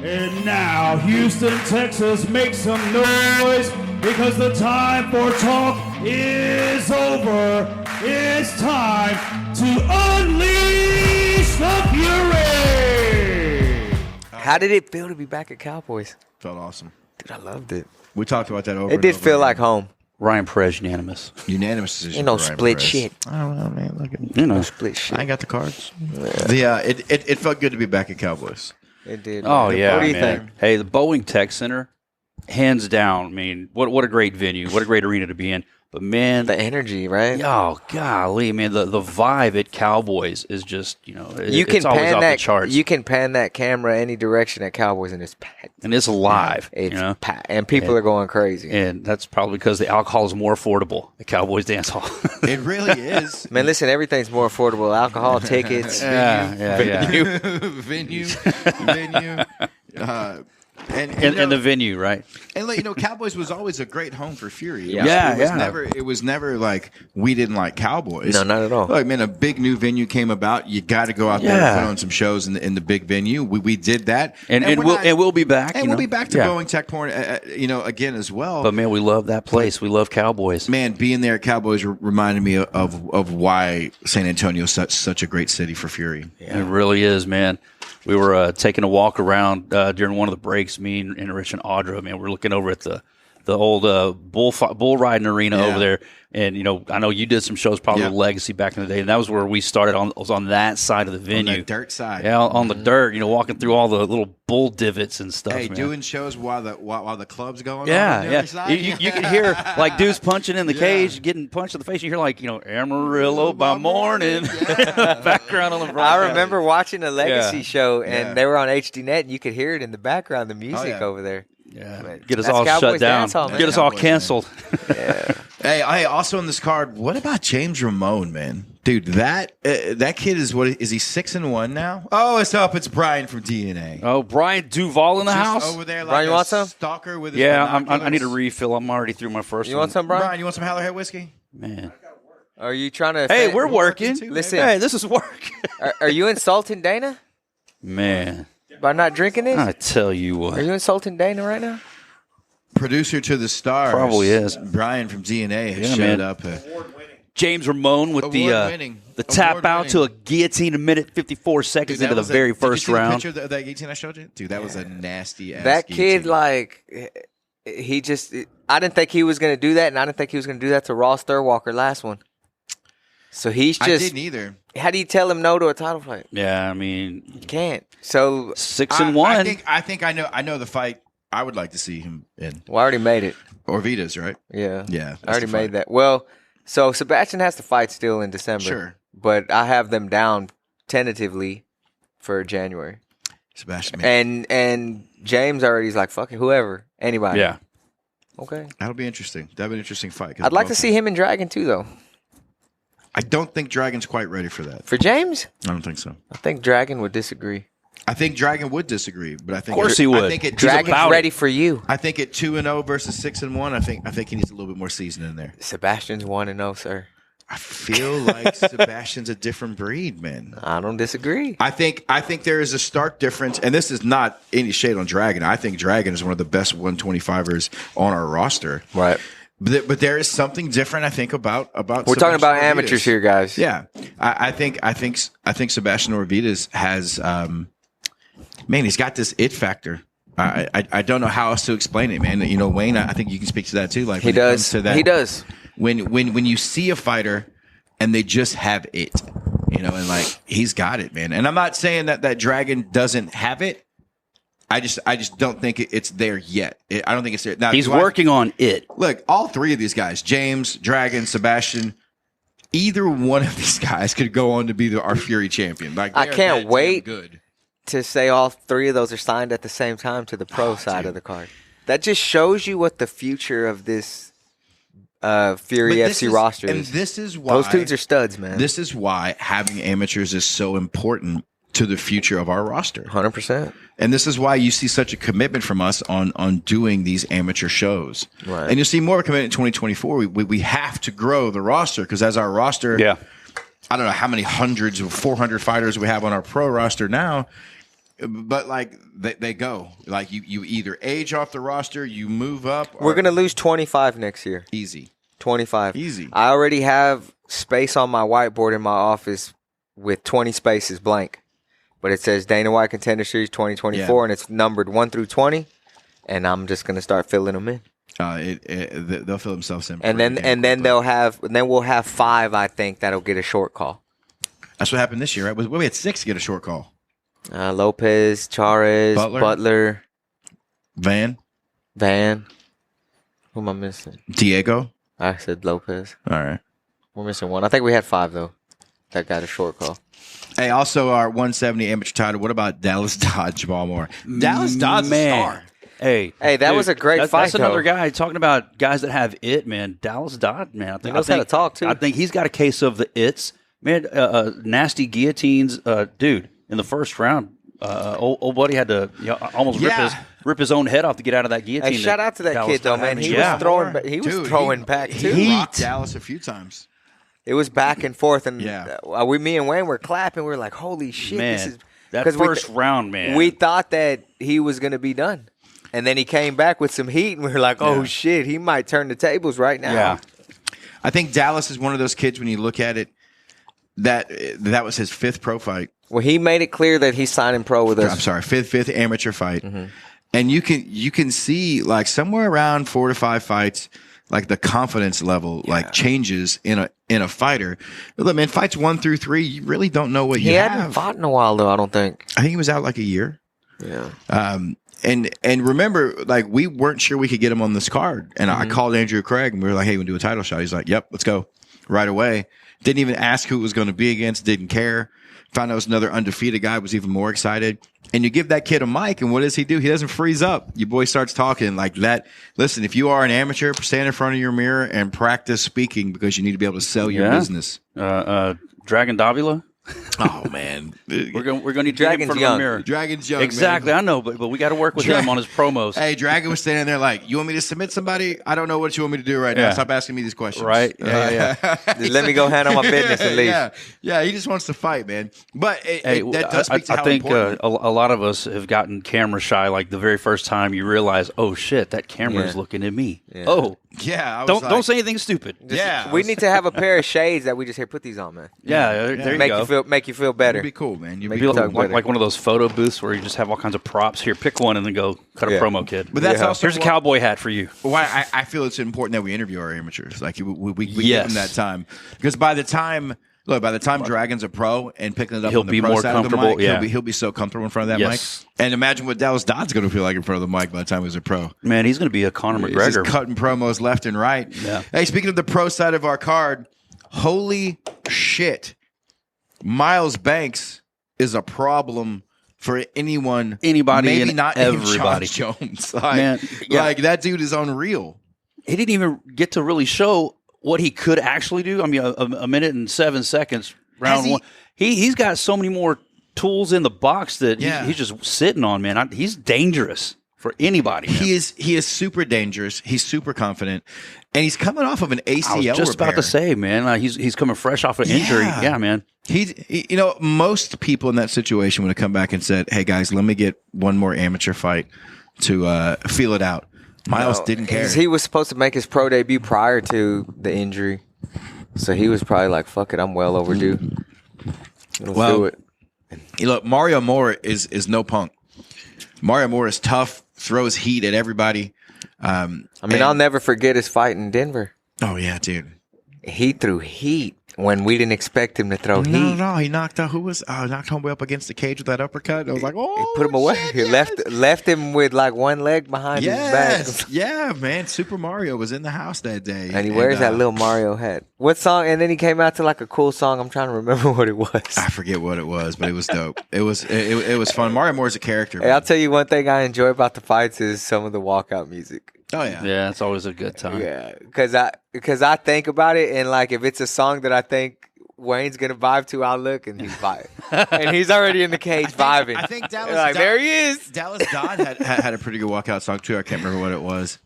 And now, Houston, Texas, make some noise because the time for talk is over. It's time to unleash the fury. How did it feel to be back at Cowboys? Felt awesome. Dude, I loved it. We talked about that over. It did feel like home. Ryan Perez unanimous. Unanimous decision. Ain't no for Ryan split Perez. shit. I don't know, man. Look at You know. No split shit. I ain't got the cards. Yeah, it felt good to be back at Cowboys. It did. Oh, man. yeah, What do you man. think? Hey, the Boeing Tech Center, hands down. I mean, what a great venue. What a great arena to be in. But, man, The energy, right? oh, golly, man, the vibe at Cowboys is just, it's always pan off that. the charts. You can pan that camera any direction at Cowboys, and it's packed. And it's live, It's packed, and people are going crazy. And that's probably because the alcohol is more affordable at Cowboys Dance Hall. It really is. Man, listen, everyth's more affordable. Alcohol, tickets. Venue. And the venue, right? And Cowboys was always a great home for Fury. It was never like we didn't like Cowboys. No, not at all. Like, man, a big new venue came about. You got to go out there and put on some shows in the big venue. We did that, And we'll be back. and we'll be back to Boeing Tech Porn, again as well. But man, we love that place. We love Cowboys. Man, being there at Cowboys reminded me of why San Antonio is such a great city for Fury. Yeah. It really is, man. We were taking a walk around during one of the breaks, me and Rich and Audra. Man, we're looking over at the old bull riding arena over there. And, I know you did some shows probably with Legacy back in the day, and that was where we started was on that side of the venue. On the dirt side. Yeah, on the dirt, walking through all the little bull divots and stuff. Hey, man. doing shows while the club's going on. Yeah, the yeah. other side. You can hear like dudes punching in the cage, getting punched in the face. You hear like Amarillo by morning background on the broadcast. I remember watching a Legacy show, and they were on HDNet, and you could hear it in the background, the music over there. Yeah, get us That's all Cowboys shut down. dance hall, man. Get us all Cowboys, canceled. Yeah. Hey, also on this card, what about James Ramone, man? Dude, that kid is he 6-1 now? Oh, it's up. It's Brian from DNA. Oh, Brian Duval in the house. Over there, like Brian, you want some? Stalker with his I need a refill. I'm already through my first. You one. want some, Brian? Brian, you want some Hallerhead whiskey? Man. Are you trying to? Hey, we're working. too, Listen, Hey, this is work. are you insulting Dana Man, by not drinking this? I tell you Are what. you insulting Dana right now? Producer to the stars. Probably is. Brian from DNA has Yeah, showed man. up. James Ramone with Award-winning. the tap out to a Award-winning. guiillotine a minute 54 seconds into the very first did you see round. The picture of that guillotine I showed you? Dude, that was a nasty ass That kid, guillotine. he just. I didn't think he was going to do that, and I didn't think he was going to do that to Ross Thurwalker last one. So he's I just. didn't either. How do you tell him no to a title fight? Yeah, I mean, You can't. So 6-1. I think I know the fight I would like to see him in. well, I already made it. Orvitas, right? Yeah. Yeah. I already made that. Well, so Sebastian has to fight still in December. Sure. But I have them down tentatively for January. Sebastian, man. And James already is like, fuck it, whoever, anybody. Yeah. Okay. That'll be interesting. That'll be an interesting fight. I'd like to see him in Dragon too, though. I don't think Dragon's quite ready for that. For James, I don't think so. I think Dragon would disagree. I think Dragon would disagree, but I think Of course he would. I think it, Dragon's about ready for you. I think at 2-0 versus 6-1, I think he needs a little bit more seasoning in there. Sebastian's 1-0, sir. I feel like Sebastian's a different breed, man. I don't disagree. I think there is a stark difference, and this is not any shade on Dragon. I think Dragon is one of the best 125ers on our roster. Right. But there is something different, I think, about. We're talking about Sebastian amateurs Orvitas. here, guys. Yeah, I think Sebastian Orvitas has, man, he's got this it factor. I don't know how else to explain it, man. Wayne, I think you can speak to that too. Like He when it comes does. to that, He does. When you see a fighter and they just have it, and like he's got it, man. And I'm not saying that Dragon doesn't have it. I just don't think it's there yet. I don't think it's there. Now, He's working on it. Look, all three of these guys, James, Dragon, Sebastian, either one of these guys could go on to be our Fury champion. Like I they're can't that damn wait. Good. To say all three of those are signed at the same time to the pro side of the card. That just shows you what the future of this Fury But this FC is- roster and is. this is why Those dudes are studs, man. This is why having amateurs is so important to the future of our roster. 100%. And this is why you see such a commitment from us on doing these amateur shows. Right. And you'll see more commitment in 2024. We have to grow the roster because as our roster, Yeah. I don't know how many hundreds of 400 fighters we have on our pro roster now. but like they go. Like you either age off the roster, you move up. We're going to lose 25 next year. Easy. 25. Easy. I already have space on my whiteboard in my office with 20 spaces blank. But it says Dana White Contender Series 2024, and it's numbered 1 through 20. And I'm just going to start filling them in. They'll fill themselves in. And then we'll have 5, I think, that'll get a short call. That's what happened this year, right? We had 6 get a short call. Lopez, Charez, Butler, Van. Who am I missing? Diego. I said Lopez. All right. We're missing 1. I think we had 5, though, that got a short call. Hey, also our 170 amateur title. What about Dallas Dodge Baltimore? Dallas Dodge star. Hey, that was a great fight. That's another guy talking about guys that have it, man. Dallas Dodd, man. He knows how to talk too. I think he's got a case of the its, man. Nasty guillotines, dude. In the first round, old buddy had to almost rip his own head off to get out of that guillotine. Hey, shout out to that kid though, man. He was throwing back too. He rocked Dallas a few times. It was back and forth, and me and Wayne were clapping. We were like, "Holy shit!" Man, this is that first round, man. We thought that he was going to be done. And then he came back with some heat, and we were like, oh, shit, he might turn the tables right now. Yeah. I think Dallas is one of those kids, when you look at it, that was his 5th pro fight. Well, he made it clear that he's signing pro with us. I'm sorry, fifth amateur fight. Mm-hmm. And you can see, like, somewhere around 4 to 5 fights, like, the confidence level, like, changes in a fighter. Look, man, fights 1 through 3, you really don't know what you have. He hadn't fought in a while, though, I don't think. I think he was out like a year. Yeah. And remember, like, we weren't sure we could get him on this card. And I called Andrew Craig, and we were like, hey, we do a title shot. He's like, yep, let's go. Right away. Didn't even ask who it was going to be against. Didn't care. Found out it was another undefeated guy. Was even more excited. And you give that kid a mic, and what does he do? He doesn't freeze up. Your boy starts talking like that. Listen, if you are an amateur, stand in front of your mirror and practice speaking, because you need to be able to sell your business. Dragon Davila? Oh man, we're gonna need Dragon's young. Mirror. Dragon's young. Exactly, man. I know, but we got to work with him on his promos. Hey, Dragon was standing there like, "You want me to submit somebody? I don't know what you want me to do right now. Stop asking me these questions." Right? Yeah. Let me go handle my business at least. Yeah. He just wants to fight, man. But that does speak to how think important. A lot of us have gotten camera shy. Like the very first time you realize, oh shit, that camera is looking at me. Yeah. Oh. Yeah, don't say anything stupid. We need to have a pair of shades that we just put these on, man. Yeah, there you go. Make you feel better. You'd be cool, man. You'd be cool. Like one of those photo booths where you just have all kinds of props. Here, pick one and then go cut a promo, kid. But that's also here's a cowboy hat for you. Why I feel it's important that we interview our amateurs. Like we give them that time, because by the time Dragon's a pro and picking it up, he'll on the be pro more side comfortable. Of the mic, he'll be so comfortable in front of that mic. And imagine what Dallas Dodd's going to feel like in front of the mic by the time he's a pro. Man, he's going to be a Conor McGregor. He's just cutting promos left and right. Yeah. Hey, speaking of the pro side of our card, holy shit, Miles Banks is a problem for anybody, maybe not everybody. John Jones. Like that dude is unreal. He didn't even get to really show what he could actually do. I mean, a minute and 7 seconds, round one. He's got so many more tools in the box that he's just sitting on, man. He's dangerous for anybody. Man. He is super dangerous. He's super confident, and he's coming off of an ACL. I was just about to say, man, he's coming fresh off an injury. Yeah, man. Most people in that situation would have come back and said, "Hey guys, let me get one more amateur fight to feel it out." Miles didn't care. He was supposed to make his pro debut prior to the injury, so he was probably like, "Fuck it, I'm well overdue." Let's do it. Look, Mario Moore is no punk. Mario Moore is tough, throws heat at everybody. I'll never forget his fight in Denver. Oh yeah, dude. He threw heat when we didn't expect him to throw heat. No, he knocked out knocked homeboy up against the cage with that uppercut. I was like, oh, he put him away. He left him with like one leg behind his back. Yeah, man. Super Mario was in the house that day, and he wears that little Mario hat. What song? And then he came out to like a cool song. I'm trying to remember what it was. I forget what it was, but it was dope. It was fun. Mario Moore's a character. Hey, I'll tell you one thing I enjoy about the fights is some of the walkout music. Oh yeah, yeah, it's always a good time. Yeah, because I think about it, and like if it's a song that I think Wayne's gonna vibe to, I'll look and he's vibing, and he's already in the cage vibing. I think Dallas. Like, there he is. Dallas Dodd had a pretty good walkout song too. I can't remember what it was.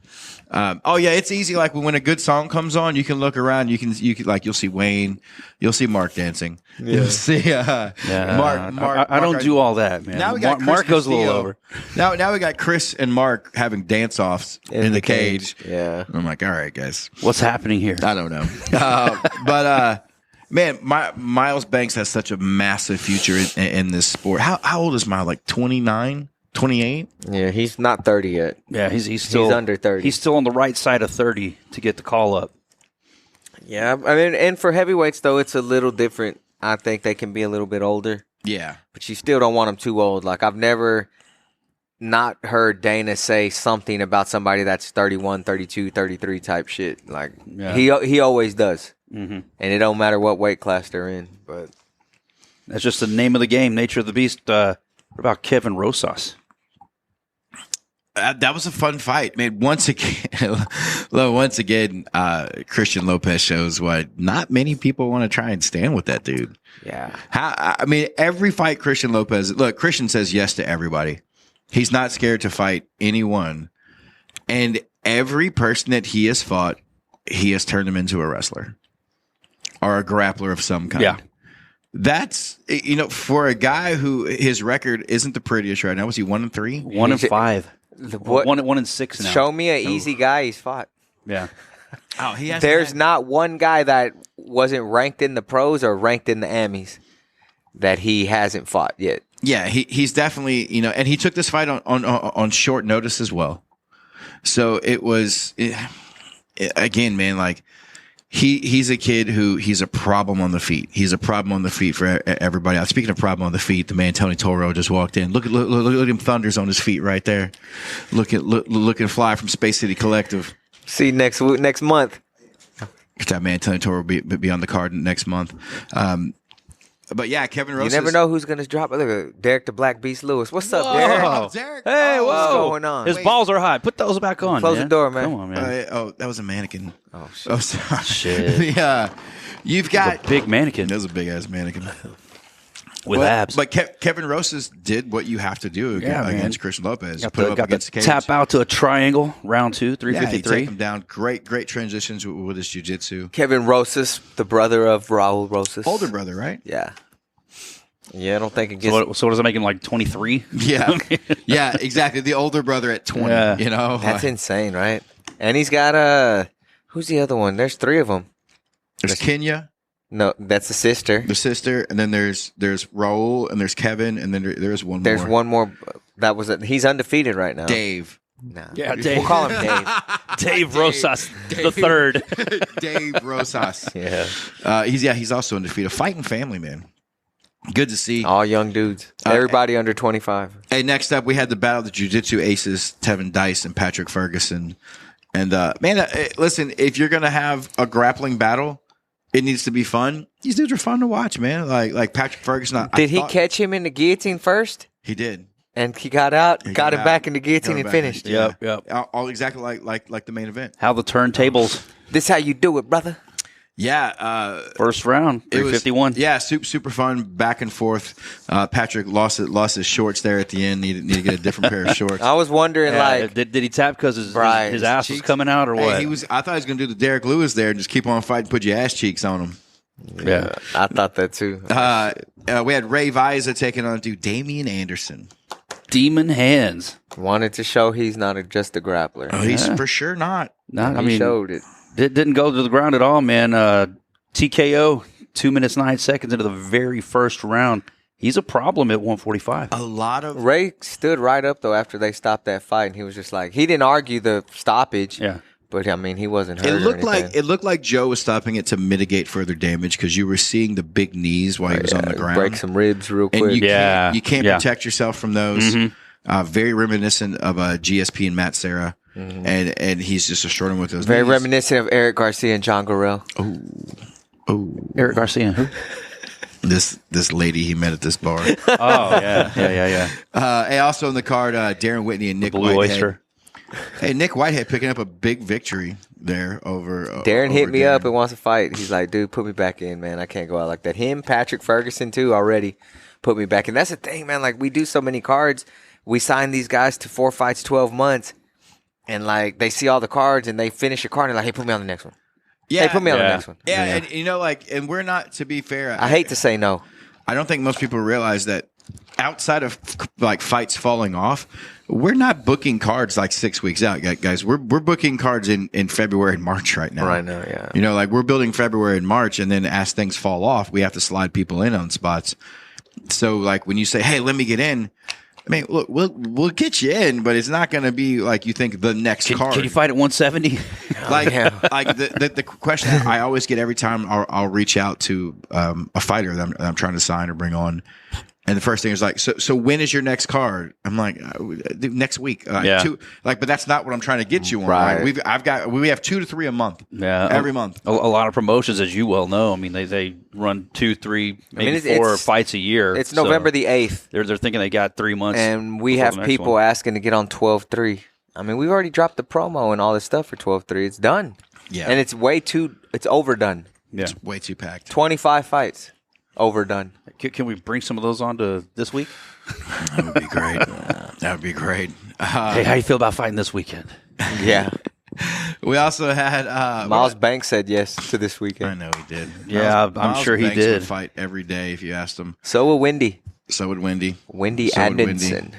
Oh yeah, it's easy. Like when a good song comes on, you can look around. You can like you'll see Wayne, you'll see Mark dancing. Yeah. You'll see Mark. I don't do all that, man. Now we got Mark goes a little over. Now we got Chris and Mark having dance offs in the cage. Yeah, I'm like, all right, guys, what's happening here? I don't know. But man, Miles Banks has such a massive future in this sport. How old is Miles? Like 29? 28? Yeah, he's not 30 yet. Yeah, he's still under 30. He's still on the right side of 30 to get the call up. Yeah, I mean, and for heavyweights though, it's a little different. I think they can be a little bit older. Yeah, but you still don't want them too old. Like I've never not heard Dana say something about somebody that's 31, 32, 33 type shit. Like he always does, and it don't matter what weight class they're in. But that's just the name of the game, nature of the beast. What about Kevin Rosas? That was a fun fight, man. Once again, Christian Lopez shows why not many people want to try and stand with that dude. Yeah. I mean, every fight Christian Lopez, look, Christian says yes to everybody. He's not scared to fight anyone. And every person that he has fought, he has turned him into a wrestler or a grappler of some kind. Yeah. That's, for a guy who his record isn't the prettiest right now. Was he 1-3? 1-5. What? 1-6 now. Show me an easy guy he's fought. Yeah. Oh, he has. There's not one guy that wasn't ranked in the pros or ranked in the Emmys that he hasn't fought yet. Yeah, he's definitely, and he took this fight on short notice as well. So it was, again, man, like he's a kid he's a problem on the feet. He's a problem on the feet for everybody else. Speaking of problem on the feet, the man Tony Toro just walked in. Look at him, thunders on his feet right there. Looking fly from Space City Collective. See next month. That man Tony Toro will be on the card next month. But yeah, Kevin Rosas. You never know who's gonna drop. Look at Derek the Black Beast Lewis. What's up, Derek? Oh, Derek. Hey, what's whoa. going on? His balls are high. Put those back on. Close the door, man. Come on, man. That was a mannequin. Oh shit. Oh, sorry. Shit. Yeah, you've got a big mannequin. That was a big ass mannequin with abs. But Kevin Rosas did what you have to do against Christian Lopez. Got Put him up against the cage. Tap out to a triangle, round 2, 353. Yeah, he take him down. Great transitions with his jiu-jitsu. Kevin Rosas, the brother of Raul Rosas. Older brother, right? Yeah. Yeah, I don't think it gets. So what does that make him, like 23? Yeah. Yeah, exactly. The older brother at 20, That's insane, right? And he's got, who's the other one? There's 3 of them. There's Kenya. No, that's the sister. The sister, and then there's Raul, and there's Kevin, and then there's one more. There's one more. That was he's undefeated right now. Dave. No. Yeah, Dave. We'll call him Dave. Dave Rosas the third. Dave Rosas. Yeah. He's also undefeated. Fighting family, man. Good to see. All young dudes. Everybody under 25. Hey, next up, we had the battle of the JiuJitsu Aces, Tevin Dice and Patrick Ferguson. And, listen, if you're going to have a grappling battle, it needs to be fun. These dudes are fun to watch, man. Like Patrick Ferguson. Did he catch him in the guillotine first? He did. And he got out, got him back in the guillotine and finished. Yep. All exactly like the main event. How the turntables. This how you do it, brother. Yeah. First round, 351. Yeah, super fun, back and forth. Patrick lost his shorts there at the end. Need to get a different pair of shorts. I was wondering, did he tap because his ass was coming out or what? I thought he was going to do the Derek Lewis there and just keep on fighting, put your ass cheeks on him. Yeah, I thought that too. We had Ray Viza taking on Damian Anderson. Demon hands. Wanted to show he's not just a grappler. Oh, he's for sure not. He showed it. Didn't go to the ground at all, man. TKO, 2 minutes, 9 seconds into the very first round. He's a problem at 145. Ray stood right up, though, after they stopped that fight, and he was just like, he didn't argue the stoppage. Yeah. But, I mean, he wasn't hurt It looked like Joe was stopping it to mitigate further damage because you were seeing the big knees while he was on the ground. Break some ribs real quick. And you can't protect yourself from those. Mm-hmm. Very reminiscent of GSP and Matt Serra. Mm-hmm. And he's just assuring with those. Very reminiscent of Eric Garcia and John Gorell. Oh, Eric Garcia, who? This lady he met at this bar. Yeah. Hey, also on the card, Darren Whitney and Nick Blue Whitehead. Oyster. Hey, Nick Whitehead picking up a big victory there over. Darren hit me Darren. up and wants to fight. He's like, dude, put me back in, man. I can't go out like that. Him, Patrick Ferguson, too, already put me back in. That's the thing, man. Like, we do so many cards. We sign these guys to 4 fights, 12 months. And, like, they see all the cards and they finish a card and they're like, hey, put me on the next one. Yeah, Hey, put me on the next one. Yeah, and you know, like, and we're not, to be fair. I hate to say no. I don't think most people realize that outside of like fights falling off, we're not booking cards like 6 weeks out, guys. We're booking cards in February and March right now. Right now, yeah. You know, like we're building February and March, and then as things fall off, we have to slide people in on spots. So, like when you say, "Hey, let me get in," I mean, look, we'll get you in, but it's not going to be like you think the next card. Can you fight at 170? Like, like the question I always get every time I'll reach out to a fighter that I'm trying to sign or bring on, and the first thing is like, so when is your next card? I'm like, next week. But that's not what I'm trying to get you on. Right. We have 2 to 3 a month. Yeah, every month. A lot of promotions, as you well know. I mean, they run 2, 3, maybe 4 fights a year. It's November the 8th. They're thinking they got 3 months, and we have people asking to get on 12-3. I mean, we've already dropped the promo and all this stuff for 12-3. It's done. Yeah, and it's it's overdone. Yeah, it's way too packed. 25 fights. Overdone. Can we bring some of those on to this week? That would be great. That would be great. Hey, how you feel about fighting this weekend? Yeah. We also had Miles Banks said yes to this weekend. I know he did. Yeah, I'm sure he Banks did. Would fight every day if you asked him. So would Wendy. So would Wendy. Wendy Adinson.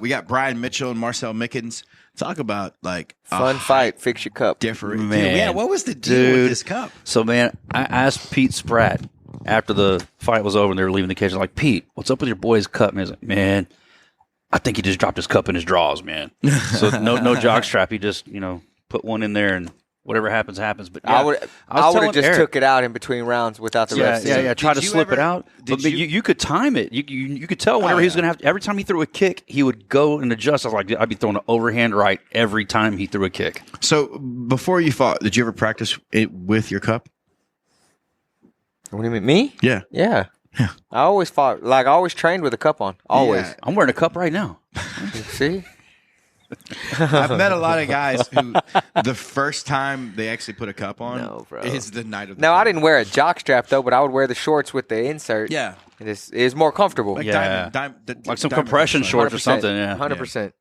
We got Brian Mitchell and Marcel Mickens. Talk about like fun fight. Fix your cup. Different. Man. Yeah. What was the deal with this cup? So man, I asked Pete Spratt after the fight was over and they were leaving the cage. I'm like, Pete, what's up with your boy's cup? And he's like, man, I think he just dropped his cup in his drawers, man. So no jock strap. He just put one in there and whatever happens, happens. But yeah, I would have just took it out in between rounds without the ref. Yeah. Try to slip it out. But you could time it. You could tell whenever he was going to have. Every time he threw a kick, he would go and adjust. I was like, I'd be throwing an overhand right every time he threw a kick. So before you fought, did you ever practice it with your cup? What do you mean, me? Yeah. Yeah. I always fought. Like I always trained with a cup on. Always. Yeah. I'm wearing a cup right now. See. I've met a lot of guys who the first time they actually put a cup on is the night of the I didn't wear a jock strap though, but I would wear the shorts with the insert. Yeah. It is more comfortable. Like like some compression shorts or something. Yeah, 100%.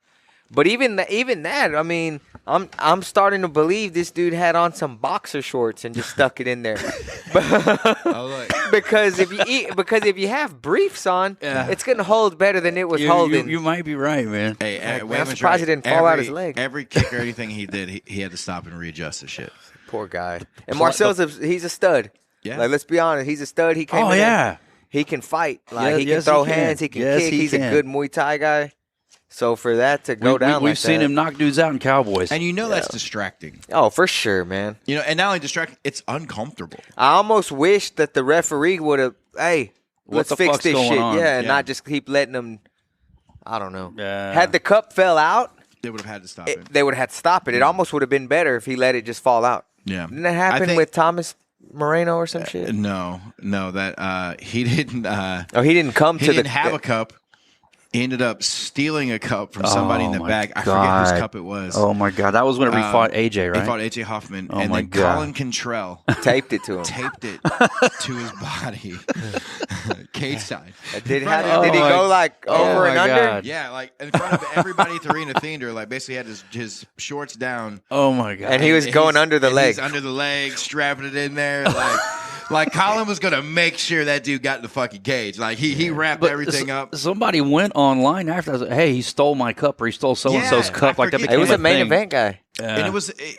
But even that, I mean, I'm starting to believe this dude had on some boxer shorts and just stuck it in there. because if you have briefs on, it's gonna hold better than it was holding. You might be right, man. Hey, I'm surprised he didn't fall out his leg. Every kick or anything he did, he had to stop and readjust the shit. Poor guy. And Marcel's he's a stud. Yeah. Like let's be honest, he's a stud. He came in. He can fight. Like he can throw hands. He can kick. He's a good Muay Thai guy. So for that to go down, we've seen him knock dudes out in Cowboys, and that's distracting. Oh, for sure, man. And not only distracting, it's uncomfortable. I almost wish that the referee would have, let's fix this shit, and not just keep letting them. I don't know. Had the cup fell out, they would have had to stop it. They would have had to stop it. It almost would have been better if he let it just fall out. Yeah, didn't that happen with Thomas Moreno or some shit? No, that he didn't. He didn't come to the. He didn't have a cup. He ended up stealing a cup from somebody in the bag. I forget whose cup it was. Oh, my God. That was whenever he fought AJ, right? He fought AJ Hoffman. Oh, and my then God. Colin Cantrell taped it to him. Taped it to his body. Cage side. Did he go like over and under? God. Yeah, like in front of everybody at the Arena Theater, like basically had his shorts down. Oh, my God. And he was going under the leg. He's under the leg, strapping it in there. Like Colin was gonna make sure that dude got in the fucking cage. Like he wrapped everything up. Somebody went online after. I was like, hey, he stole my cup, or he stole so and so's cup. Like that became it was a a main thing. event guy, Yeah. and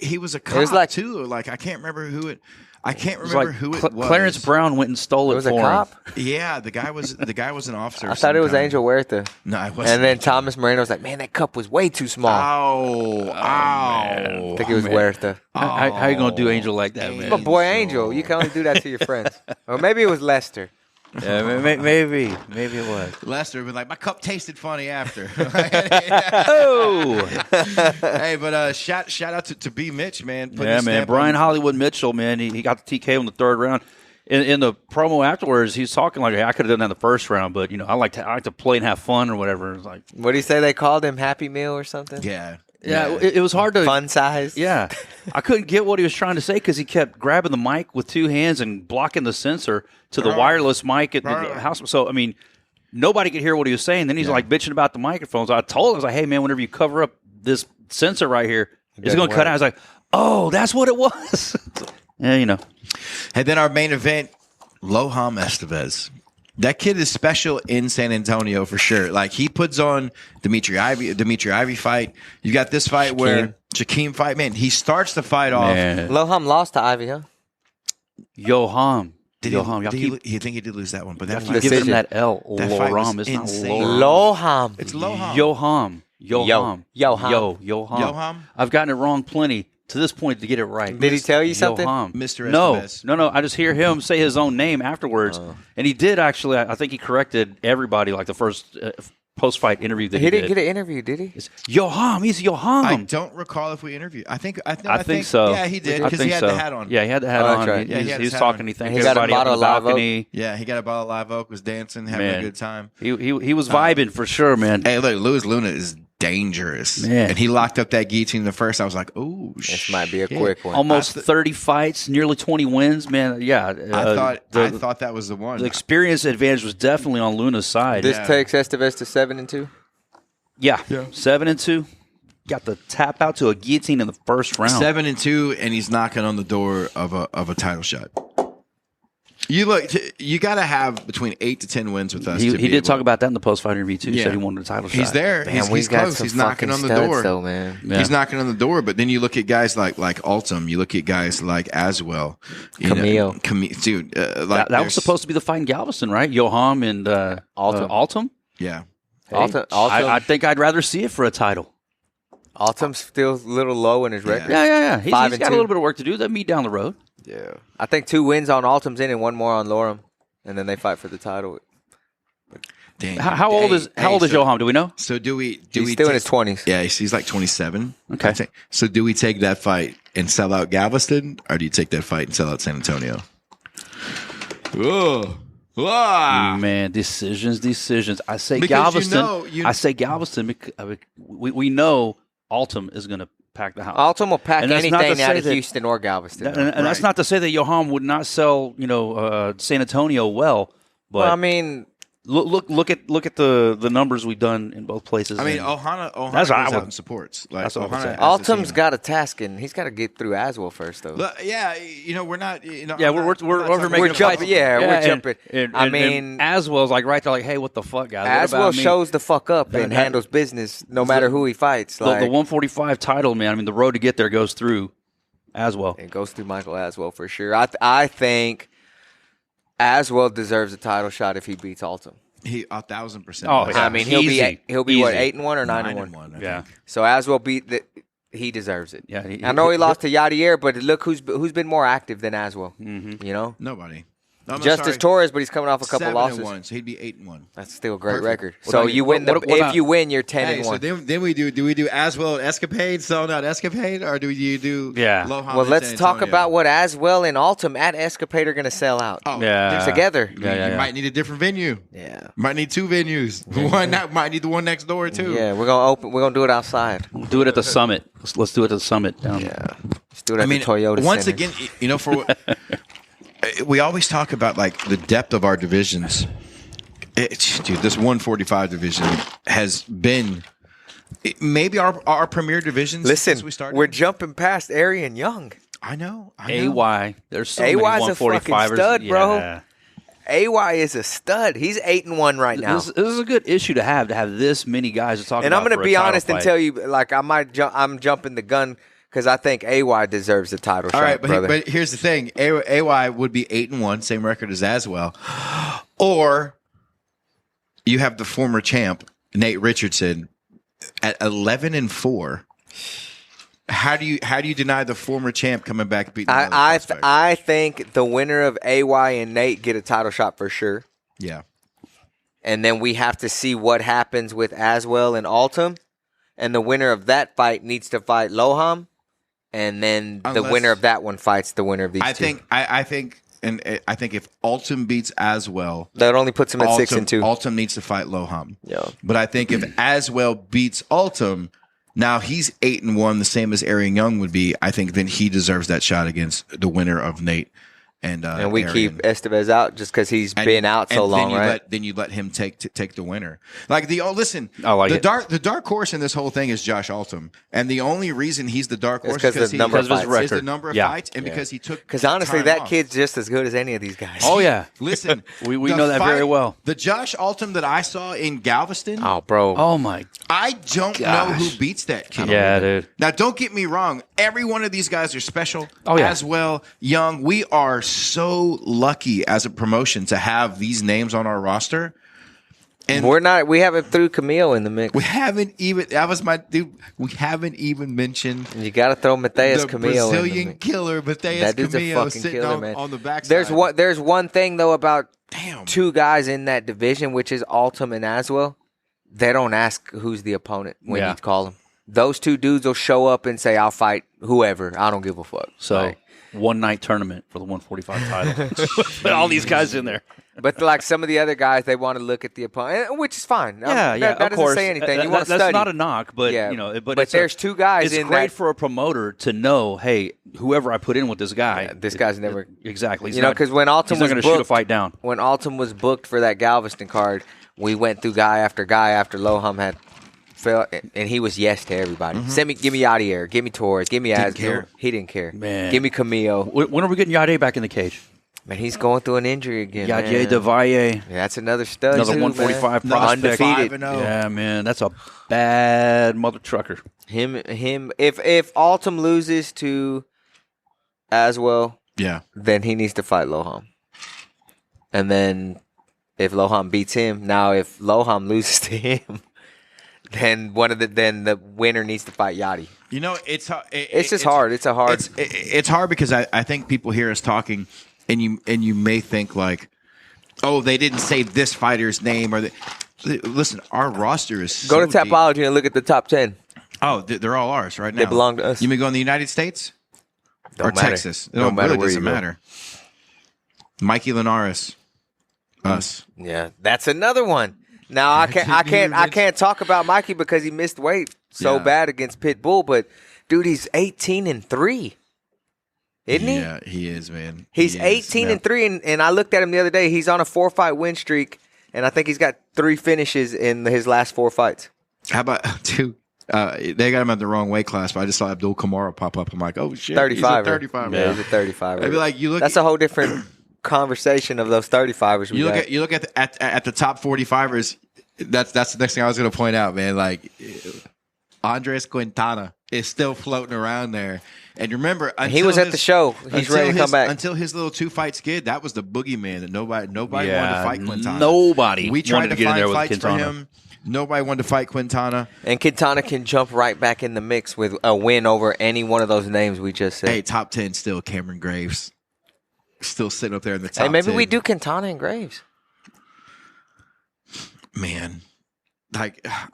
he was a cop too. Like I can't remember who it. I can't remember who it was. Clarence Brown went and stole it. It was for a cop. Yeah, the guy was an officer. I thought it was Angel Huerta. No, it wasn't. And then Thomas Moreno was like, "Man, that cup was way too small." Ow! I think it was Huerta. How you gonna do Angel like that, man? My boy Angel. You can only do that to your friends. Or maybe it was Lester. Yeah, maybe it was. Lester was like, my cup tasted funny after. Oh, hey, but shout out to B Mitch, man. Yeah, man. Brian Hollywood Mitchell, man. He got the TKO in the third round. In the promo afterwards, he's talking like, hey, I could have done that in the first round, but I like to play and have fun or whatever. It's like, what did he say? They called him Happy Meal or something. Yeah. Yeah, it was hard to Fun size. Yeah, I couldn't get what he was trying to say because he kept grabbing the mic with two hands and blocking the sensor to the wireless mic at the house. So I mean, nobody could hear what he was saying. Then he's like bitching about the microphones. I told him, I was like, "Hey man, whenever you cover up this sensor right here, it's going to cut out." I was like, "Oh, that's what it was." Yeah, you know. And then our main event, Loham Estevez. That kid is special in San Antonio for sure. Like he puts on Dimitri Ivy fight. You got this fight where Shaquem fight. Man, he starts the fight off. Loham lost to Ivy, huh? Yoham. You think he did lose that one? But that Y'all keep giving that L. That fight was Loram. It's not insane. Loham. It's Loham. Yoham. I've gotten it wrong plenty to this point to get it right. Did he tell you something? Mr. Estevez. No. I just hear him say his own name afterwards, and he did actually. I think he corrected everybody like the first post-fight interview that he did. He didn't get an interview, did he? It's Yoham. He's Yoham. I don't recall if we interviewed. I think so. Yeah, he did because he had the hat on. Yeah, he had the hat on. Right. He was talking. He thanked He got a everybody on bottle the of Live balcony. Yeah, he got a bottle of Live Oak, was dancing, having a good time. He was vibing for sure, man. Hey, look, Luis Luna is dangerous. Man. And he locked up that guillotine in the first. I was like, oh, This might be a quick one. Almost 30 fights, nearly 20 wins, man. Yeah, I thought that was the one. The experience advantage was definitely on Luna's side. This takes Estevez to 7-2. Yeah, 7-2. Got the tap out to a guillotine in the first round. 7-2, and he's knocking on the door of a title shot. You got to have between 8 to 10 wins with us. He did talk about that in the post-fight interview too. Said he wanted a title shot. He's there. Man, he's close. He's knocking on the door. Though, man. Yeah. He's knocking on the door. But then you look at guys like Altum. You look at guys like Aswell. Camille. Dude. That was supposed to be the fight in Galveston, right? Yoham and Altum. Yeah. Hey, Altum. I think I'd rather see it for a title. Altum's still a little low in his record. Yeah. He's got a little bit of work to do. They'll meet down the road. Yeah. I think 2 wins on Altum's in and 1 more on Loram. And then they fight for the title. Dang. How old is Yoham? Do we know? So he's still in his 20s. Yeah, he's like 27. Okay. So do we take that fight and sell out Galveston, or do you take that fight and sell out San Antonio? Oh. Man, decisions. I say Because Galveston. I say Galveston because we know Altum is going to pack the house. Altum will pack anything out of that, Houston or Galveston. And that's not to say that Yoham would not sell, San Antonio well. But well, I mean, look at the numbers we've done in both places. I mean, Ohana that's goes what I out would- and supports. that's what I would say. Altum's got a task, and he's got to get through Aswell first, though. Yeah, we're not. Yeah, we're over making We're a jumping. fight. Yeah, we're and- jumping. And, and Aswell's like right there, like, hey, what the fuck, guys? What Aswell about me? shows the fuck up and handles business no matter who he fights. The 145 title, man. I mean, the road to get there goes through Aswell. It goes through Michael Aswell for sure. I think Aswell deserves a title shot if he beats Altum. He 1,000%. Oh, yeah. I mean, Easy. he'll be what, Easy. 8-1 or 9-1? Yeah. So Aswell he deserves it. Yeah, I know he lost to Yadier, but look who's been more active than Aswell. Mm-hmm. You know, Nobody. Justice Torres, but he's coming off a couple 7-1, losses. so he'd be 8-1. That's still a great Perfect. record. What So about- you win if you win, you're 10-1. So then we do we do Aswell Escapade, selling out Escapade, or do you do Loham Well, and let's San talk Antonio? about what Aswell and Altum at Escapade are going to sell out. Oh, Yeah. Together. You might need a different venue. Yeah. Might need 2 venues. Might need the one next door too. Yeah, we're gonna do it outside. Do it at the summit. Let's do it at the summit. Down. Yeah. Let's do it at the Toyota once Center. again, for we always talk about like the depth of our divisions. Dude, this 145 division has been maybe our premier division since we Listen, started. we're jumping past Arian Young. I know. AY. There's so many AY's a 145ers. fucking stud, bro. Yeah. AY is a stud. He's 8-1 right now. This is a good issue to have this many guys to talk And about. I'm going for to a be title honest and fight. tell you, like, I'm jumping the gun because I think AY deserves the title All shot, right, brother. but here's the thing: AY would be 8-1, same record as Aswell, or you have the former champ Nate Richardson at 11-4. How do you deny the former champ coming back and beating? I think the winner of AY and Nate get a title shot for sure. Yeah. And then we have to see what happens with Aswell and Altum. And the winner of that fight needs to fight Loham. And then the winner of that one fights the winner of these two. I think if Altum beats Aswell, That only puts him at 6-2. Altum needs to fight Loham. Yeah. But I think if Aswell beats Altum, Now he's 8-1, the same as Arian Young would be. I think then he deserves that shot against the winner of Nate. And we Arian. keep Estevez out just because he's been out so long, right? Then you let him take the winner. Like listen, I like the dark horse in this whole thing is Josh Altum, and the only reason he's the dark horse is because the number of fights. is the number of fights, and because he took. Because honestly, that off. kid's just as good as any of these guys. Oh yeah, Listen, we know that very well. The Josh Altum that I saw in Galveston. Oh, bro. Oh my, I don't know who beats that kid. yeah, dude. Now, don't get me wrong. Every one of these guys are special. Oh, yeah. Aswell, Young. We are so lucky as a promotion to have these names on our roster. And we haven't threw Camille in the mix. we haven't even, that was my dude. We haven't even mentioned You got to throw Mateus the Camille Brazilian in the mix. killer, Mateus That dude's a Camillo, fucking sitting killer, man. on the backside. There's one thing though about Damn. two guys in that division, which is Altum and Aswell. They don't ask who's the opponent when you call them. Those two dudes will show up and say, "I'll fight whoever. I don't give a fuck." So Like, one night tournament for the 145 title. Put all these guys in there. but like some of the other guys, they want to look at the opponent, which is fine. Yeah, That of doesn't course. say anything. You That- want to that's study. not a knock, but Yeah, you know, but it's there's two guys It's in great that- for a promoter to know, hey, whoever I put in with this guy, this guy's never exactly. You know, because when Altum he's not was going to shoot a booked- fight down. when Altum was booked for that Galveston card, we went through guy after guy after Loham had fell, and he was yes to everybody. Give me Yadier, give me Torres, give me Didn't Aswell. care. He didn't care. Man. Give me Camille. When are we getting Yade back in the cage? Man, he's going through an injury again. Yade man. Devalle, Yeah, that's another stud. another too, 145 man. prospect. Undefeated. 5-0. Yeah, man, that's a bad mother trucker. Him. If Altum loses to Aswell, Yeah. then he needs to fight Loham. And then if Loham beats him, now if Loham loses to him, then the winner needs to fight Yadi. You know, it's hard. It's just hard. It's a hard. It's hard because I think people hear us talking, and you may think like, oh, they didn't say this fighter's name, or listen, our roster is Go so to Tapology and look at the top 10. deep. Oh, they're all ours right now. They belong to us. You mean go in the United States or Don't matter. Texas? It Don't matter really where you doesn't go. matter. Mikey Linares, us. Yeah, that's another one. Now I can't talk about Mikey because he missed weight so Yeah. bad against Pitbull, but dude, he's 18-3. Isn't he? Yeah, he is, man. He's He is. 18-3, and I looked at him the other day. He's on a 4-fight win streak, and I think he's got 3 finishes in his last 4 fights. How about dude? They got him at the wrong weight class, but I just saw Abdul Kamara pop up. I'm like, oh shit, 35. He's a 35. Yeah, he's a 35. I'd be like, you look. That's a whole different conversation of those 35ers. You look at the top 45ers. That's the next thing I was going to point out, man. Like Andres Quintana is still floating around there, and remember, he was at the show. He's ready to come back until his little 2-fight skid. That was the boogeyman that nobody wanted to Yeah, fight Quintana. nobody We tried wanted to to get in there find with fights for Quintana. him. Nobody wanted to fight Quintana. And Quintana can jump right back in the mix with a win over any one of those names we just said. Hey, top 10 still Cameron Graves, still sitting up there in the top. Hey, maybe 10. we do Quintana and Graves. Man, like, I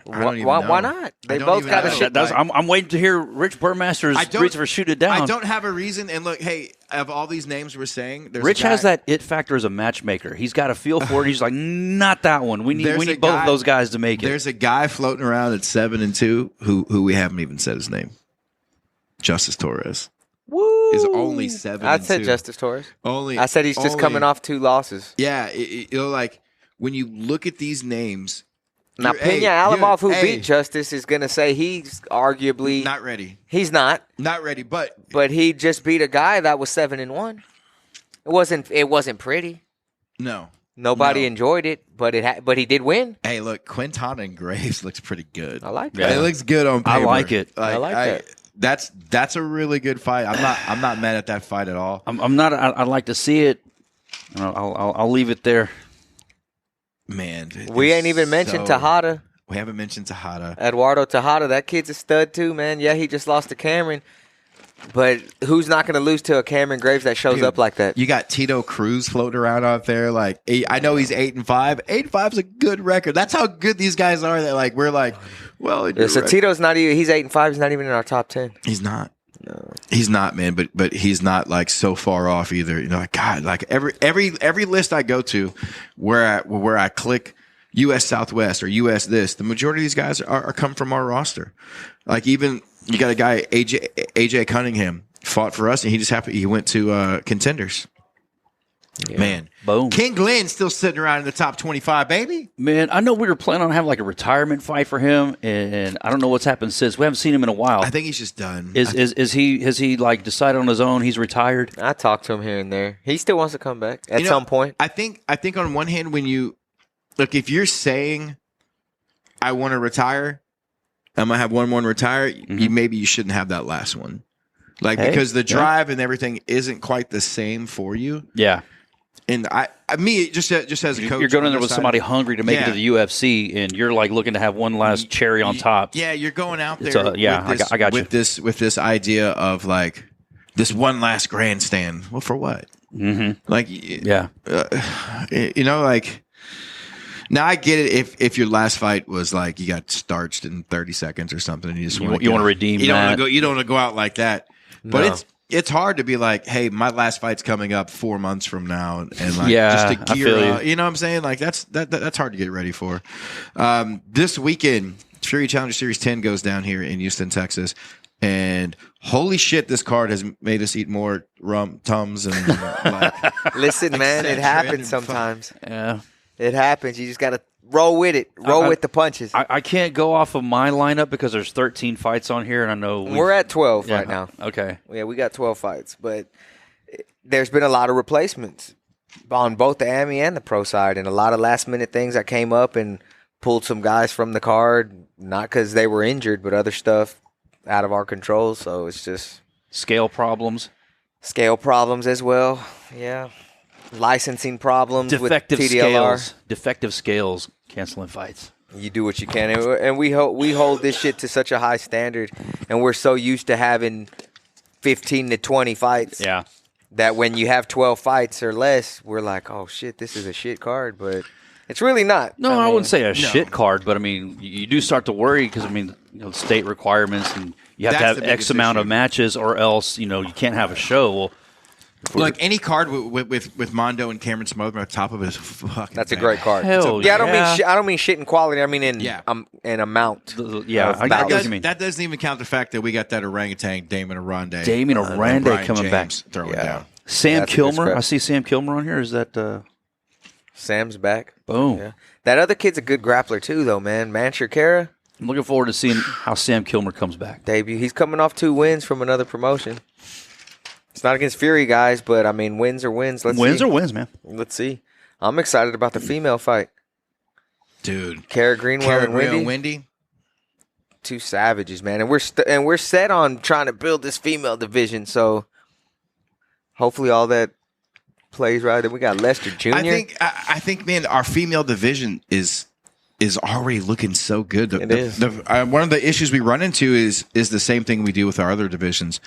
don't even know. Why not? They I don't both even got a know. shit. I'm waiting to hear Rich Burmaster's reason for shoot it down. I don't have a reason. And look, hey, of all these names we're saying, there's Rich a guy, has that it factor as a matchmaker. He's got a feel for it. He's like, not that one. We There's a need both guy- of those guys to make it. There's a guy floating around at 7-2 who we haven't even said his name. Justice Torres Woo! is only 7-2. I said Justice Torres. Only. I said he's just coming off 2 losses. Yeah, like when you look at these names. Now, you're- Pena Alamov, who hey, beat Justice, is going to say he's arguably not ready. He's not, Not ready, but he just beat a guy that was 7-1. It wasn't pretty. no. Nobody No. enjoyed it, but he did win. Hey, look, Quintana and Graves looks pretty good. I like Yeah. that. It looks good on paper. I like it. I like that. That's a really good fight. I'm not mad at that fight at all. I'm not. I'd like to see it. I'll leave it there. Man, We ain't even mentioned Tejada. We haven't mentioned Tejada. Eduardo Tejada. That kid's a stud too, man. Yeah, he just lost to Cameron. But who's not going to lose to a Cameron Graves that shows Dude, up like that? You got Tito Cruz floating around out there. Like, I know he's 8-5. 8-5 is a good record. That's how good these guys are. That like we're like, well, Yeah, so Tito's not even. He's 8-5. He's not even in our top 10. he's not. No. He's not, man. But he's not like so far off either. You know, like God, like every list I go to, where I click U.S. Southwest or U.S. this, the majority of these guys are come from our roster. Like even you got a guy AJ Cunningham fought for us, and he went to Contenders. Yeah. Man, boom. King Glenn's still sitting around in the top 25, baby. Man, I know we were planning on having like a retirement fight for him, and I don't know what's happened since. We haven't seen him in a while. I think he's just done. Has he like decided on his own he's retired? I talked to him here and there. He still wants to come back at some point. I think on one hand, when you look, if you're saying I want to retire, I'm gonna have one more and retire. Maybe you shouldn't have that last one, because the drive and everything isn't quite the same for you. Yeah. And just as a coach, you're going in there with somebody hungry to make it to the UFC, and you're like looking to have one last cherry on top. Yeah, you're going out there. I got you. With this idea of like this one last grandstand. Well, for what? Mm-hmm. Now I get it. If your last fight was like you got starched in 30 seconds or something, and you just want to redeem. You don't want to go out like that. But it's hard to be like, hey, my last fight's coming up 4 months from now, and just to gear up. You know what I'm saying? Like that's hard to get ready for. This weekend, Fury Challenger Series 10 goes down here in Houston, Texas, and holy shit, this card has made us eat more rum, Tums, and listen, man, it happens sometimes. Yeah, it happens. You just gotta roll with it. Roll with the punches. I can't go off of my lineup because there's 13 fights on here, and I know we're at 12 right now. Okay. Yeah, we got 12 fights, but there's been a lot of replacements on both the AMI and the pro side, and a lot of last-minute things that came up and pulled some guys from the card, not because they were injured, but other stuff out of our control, so it's just... Scale problems as well, yeah. Licensing problems defective with TDLR. Defective scales canceling fights. You do what you can, and we hold this shit to such a high standard, and we're so used to having 15 to 20 fights. Yeah. That when you have 12 fights or less, we're like, oh shit, this is a shit card, but it's really not. No, I wouldn't say shit card, but I mean, you do start to worry because state requirements, and you have to have X amount of matches, or else you can't have a show. Well. Like any card with Mondo and Cameron Smother on top of it is fucking. That's a great card. Hell yeah! I don't mean shit in quality. I mean in amount. I got what you mean. That doesn't even count the fact that we got that orangutan Damon Arande. Coming back, throwing down. Sam Kilmer. I see Sam Kilmer on here. Is that Sam's back? Boom. Yeah. That other kid's a good grappler too, though, man. Mancher Kara. I'm looking forward to seeing how Sam Kilmer comes back. Debut. He's coming off 2 wins from another promotion. It's not against Fury guys, but I mean, wins are wins. Wins are wins, man. Let's see. I'm excited about the female fight. Dude. Kara Greenwell and Wendy. 2 savages, man. And we're set on trying to build this female division, so hopefully all that plays right. Then we got Lester Jr. I think, man, our female division is already looking so good. It is. One of the issues we run into is the same thing we do with our other divisions.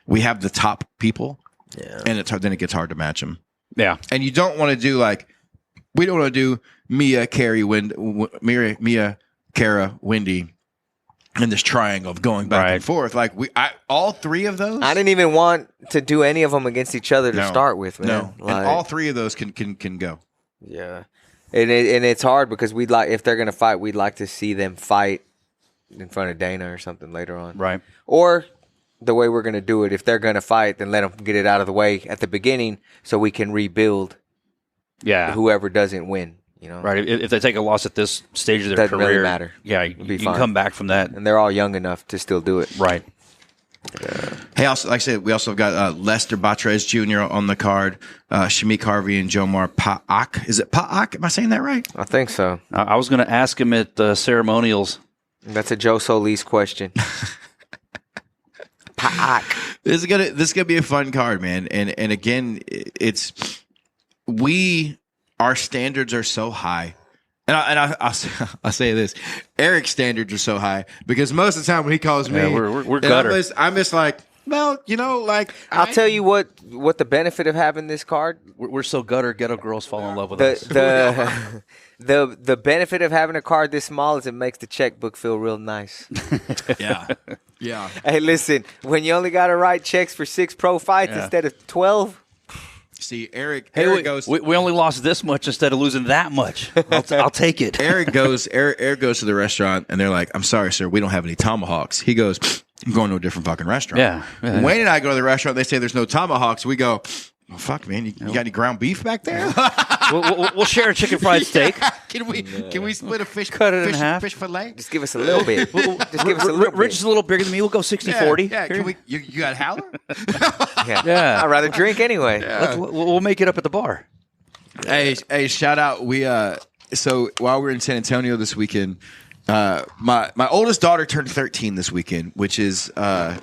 We have the top people, and then it gets hard to match them. Yeah, and you don't want to do we don't want to do Mia, Kara, Wendy, in this triangle of going back and forth. All 3 of those. I didn't even want to do any of them against each other to start with, man. No, and all 3 of those can go. Yeah, and it's hard because if they're gonna fight, we'd like to see them fight in front of Dana or something later on, right? Or the way we're going to do it, if they're going to fight, then let them get it out of the way at the beginning so we can rebuild whoever doesn't win. Right. If they take a loss at this stage of their doesn't career, really matter. Yeah, you can come back from that. And they're all young enough to still do it. Right. Hey, also, like I said, we also got Lester Batres Jr. on the card, Shamik Harvey and Jomar Paak. Is it Paak? Am I saying that right? I think so. I was going to ask him at ceremonials. That's a Joe Solis question. This is gonna be a fun card, man. And again, our standards are so high, and I'll say this: Eric's standards are so high because most of the time when he calls me, we're gutter. I'm just like, well, I'll tell you what the benefit of having this card. We're so gutter. Ghetto girls fall in love with us. The benefit of having a card this small is it makes the checkbook feel real nice. Yeah. Hey, listen, when you only got to write checks for 6 pro fights instead of 12, See, Eric Hey, goes. we only lost this much instead of losing that much. I'll take it. Eric goes to the restaurant, and they're like, "I'm sorry, sir, we don't have any tomahawks." He goes, "I'm going to a different fucking restaurant." Yeah. Wayne and I go to the restaurant. They say there's no tomahawks. We go, "Oh, fuck, man, you got any ground beef back there?" We'll share a chicken fried steak. Can we split a fish? Cut it in half. Fish fillet. Just give us a little bit. Just give us a little Rich bit. is a little bigger than me. We'll go 60-40. Yeah. Can we? You got howler? Yeah. I'd rather drink anyway. We'll make it up at the bar. Hey, shout out. So while we're in San Antonio this weekend, my oldest daughter turned 13 this weekend, which is a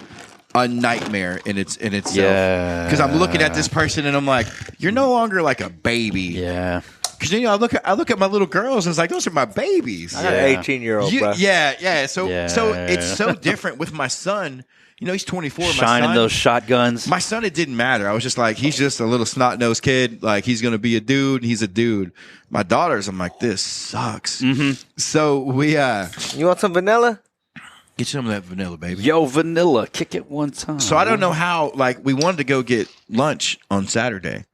nightmare in itself. Yeah. Because I'm looking at this person and I'm like, you're no longer like a baby. Yeah. Because I look at my little girls and it's like, those are my babies. I got an 18-year-old, bro. Yeah. So Yeah. it's so different with my son. He's 24. Shining those shotguns. My son, it didn't matter. I was just like, he's just a little snot-nosed kid. Like, he's going to be a dude. He's a dude. My daughters, I'm like, this sucks. Mm-hmm. So we You want some vanilla? get some of that vanilla, baby. Yo, vanilla. Kick it one time. So I don't know how, like, we wanted to go get lunch on Saturday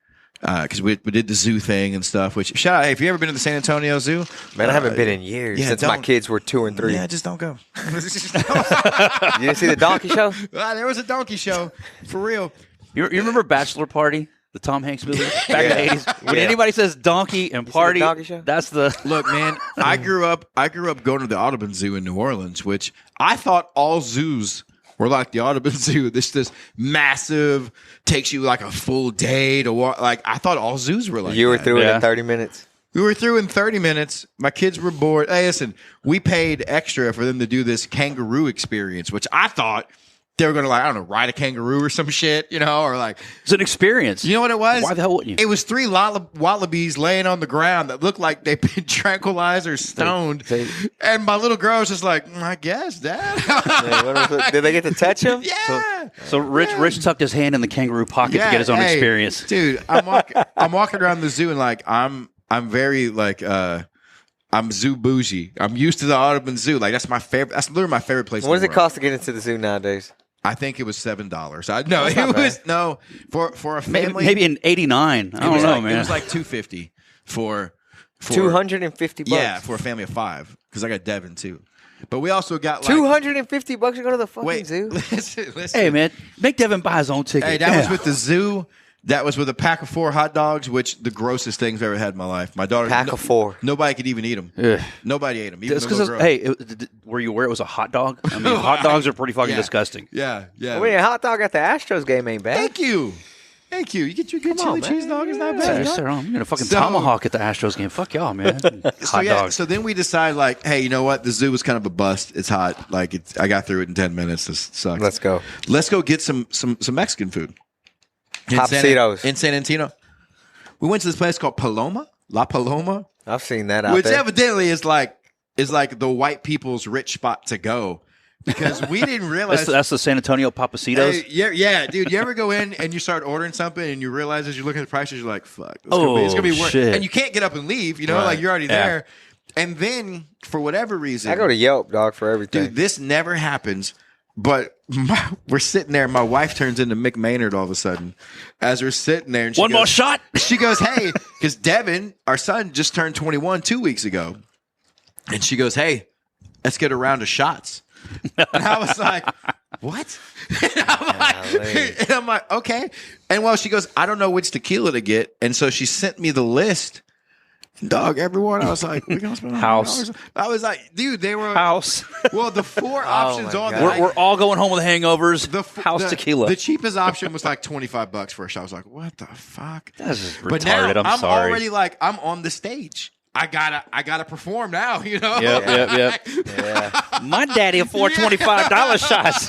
because we did the zoo thing and stuff, which, shout out, hey, if you ever been to the San Antonio Zoo? Man, I haven't been in years since my kids were 2 and 3. Yeah, just don't go. You didn't see the donkey show? There was a donkey show, for real. You remember Bachelor Party? The Tom Hanks movie back in the 80s? When anybody says donkey and party, donkey show? that's the... Look, man, I grew up going to the Audubon Zoo in New Orleans, which I thought all zoos were like the Audubon Zoo. This massive, takes you like a full day to walk. Like, I thought all zoos were like You were that. through it in 30 minutes. We were through in 30 minutes. My kids were bored. Hey, listen, we paid extra for them to do this kangaroo experience, which I thought they were going to, like, I don't know, ride a kangaroo or some shit, or like. It's an experience. You know what it was? Why the hell wouldn't you? It was 3 wallabies laying on the ground that looked like they'd been tranquilized or stoned. And my little girl was just like, I guess, Dad. Did they get to touch him? Yeah. So Rich tucked his hand in the kangaroo pocket to get his own experience. Dude, I'm walking around the zoo and, like, I'm very, like, I'm zoo bougie. I'm used to the Audubon Zoo. Like, that's my favorite. That's literally my favorite place. What does it cost to get into the zoo nowadays? I think it was $7. For a family. Maybe in '89. I don't know, man. It was like $250 for $250. Yeah, for a family of 5 because I got Devin too. But we also got like $250 to go to the fucking zoo. Listen. Hey, man, make Devin buy his own ticket. Hey, that was with the zoo. That was with a pack of 4 hot dogs, which the grossest things I've ever had in my life. My daughter Pack of 4. Nobody could even eat them. Ugh. Nobody ate them. Even It's the little girl. were you aware it was a hot dog? I mean, hot dogs are pretty fucking disgusting. Yeah. I mean, a hot dog at the Astros game ain't bad. Thank you. You get your good chili cheese dog. It's not bad. Sir, I'm gonna fucking tomahawk at the Astros game. Fuck y'all, man. Hot dogs. So then we decide, like, hey, you know what? The zoo was kind of a bust. It's hot. Like, I got through it in 10 minutes. This sucks. Let's go. Let's go get some Mexican food. Papacitos. In San Antonio. We went to this place called Paloma La Paloma, I've seen that out which there. evidently is like the white people's rich spot to go. Because we didn't realize That's the San Antonio Papacitos. yeah, dude. You ever go in and you start ordering something and you realize as you're looking at the prices, you're like, "Fuck, it's gonna be worth." Shit. And you can't get up and leave. Right. Like you're already Yeah. there. And then for whatever reason, I go to Yelp, dog, for everything. dude, this never happens. But we're sitting there. My wife turns into Mick Maynard all of a sudden as we're sitting there. And she One goes, more shot. She goes, "Hey," because Devin, our son, just turned 21 2 weeks ago, and she goes, "Hey, let's get a round of shots." And I was like, "What?" And I'm like, "Okay." And well, she goes, "I don't know which tequila to get," and so she sent me the list. Dog, everyone. I was like, "We're gonna spend House." $100." I was like, "Dude, they were House. Well, the 4 options my on God. there. We're all going home with hangovers. House tequila. The cheapest option was like $25 for a shot. I was like, "What the fuck?" That's just But now retarded. I'm sorry. already like I'm on the stage. I gotta perform now. Yep. Yeah. My daddy afford $25 shots.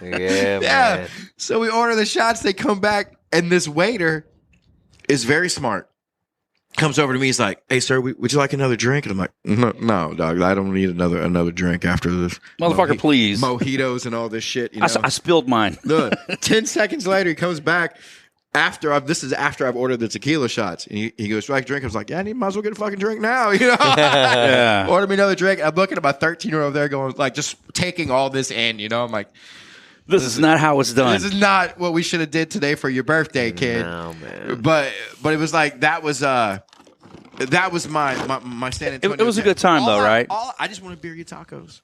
Yeah, Yeah. man. So we order the shots. They come back, and this waiter is very smart. Comes over to me. He's like, "Hey, sir, would you like another drink?" And I'm like, No, dog. I don't need another drink after this. Motherfucker, please. Mojitos and all this shit. You know? I spilled mine. Look, 10 seconds later, he comes back. This is after I've ordered the tequila shots. And he goes, "Like drink?" I was like, "Yeah, might as well get a fucking drink now." Yeah. Order me another drink. I'm looking at my 13-year-old there going, like, just taking all this in, I'm like, This is not how it's done. This is not what we should have did today for your birthday, kid. No, man. But it was like that was my San Antonio. It was a good time though, right? I just want to birria tacos.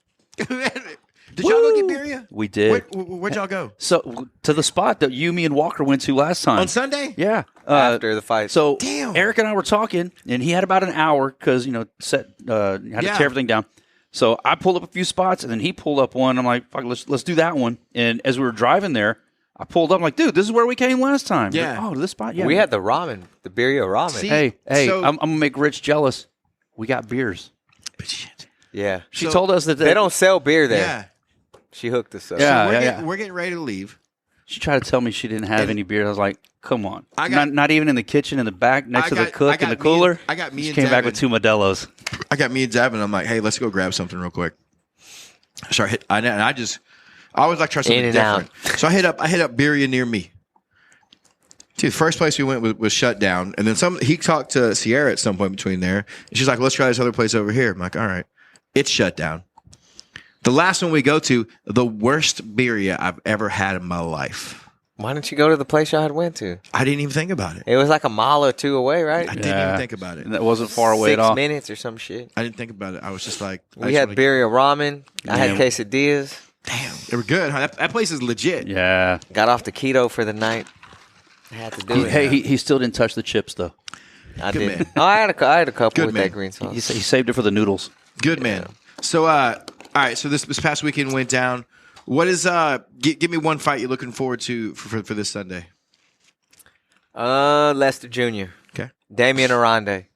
Did y'all go get birria? We did. Where'd y'all go? So to the spot that you, me, and Walker went to last time On Sunday? Yeah, After the fight. So Damn. Eric and I were talking, and he had about an hour because had to tear everything down. So I pulled up a few spots, and then he pulled up one. I'm like, "Fuck, let's do that one." And as we were driving there, I pulled up. I'm like, "Dude, this is where we came last time." Yeah. Like, this spot. Yeah, we had the ramen, the birria ramen. See? Hey, So- I'm gonna make Rich jealous. We got beers. Yeah. She So- told us that They don't sell beer there. Yeah. She hooked us up. Yeah. We're getting ready to leave. She tried to tell me she didn't have any beer. I was like, "Come on, I got- not even in the kitchen in the back next to the I cook in got the cooler." I got me She and came back with Devin. 2 Modelo's. I got me and Devin. I'm like, hey, let's go grab something real quick. So I always like try something In and different. So I hit up birria near me. Dude, first place we went was shut down, and then he talked to Sierra at some point between there, and she's like, let's try this other place over here. I'm like, all right, it's shut down. The last one we go to, the worst birria I've ever had in my life. Why didn't you go to the place y'all had went to? I didn't even think about it. It was like a mile or two away, right? I didn't even think about it. And that wasn't far away 6 at all. minutes or some shit. I didn't think about it. I was just like, We had birria ramen. I had Yeah. quesadillas. Damn, they were good. Huh? That place is legit. Yeah. Got off the keto for the night. I had to do it. He still didn't touch the chips though. I Good did. man. Oh, I had a couple Good with man. that green sauce. He saved it for the noodles. Good man. So, all right. So this past weekend went down. What is give me one fight you're looking forward to for this Sunday? Lester Jr., Okay. Damian Arande,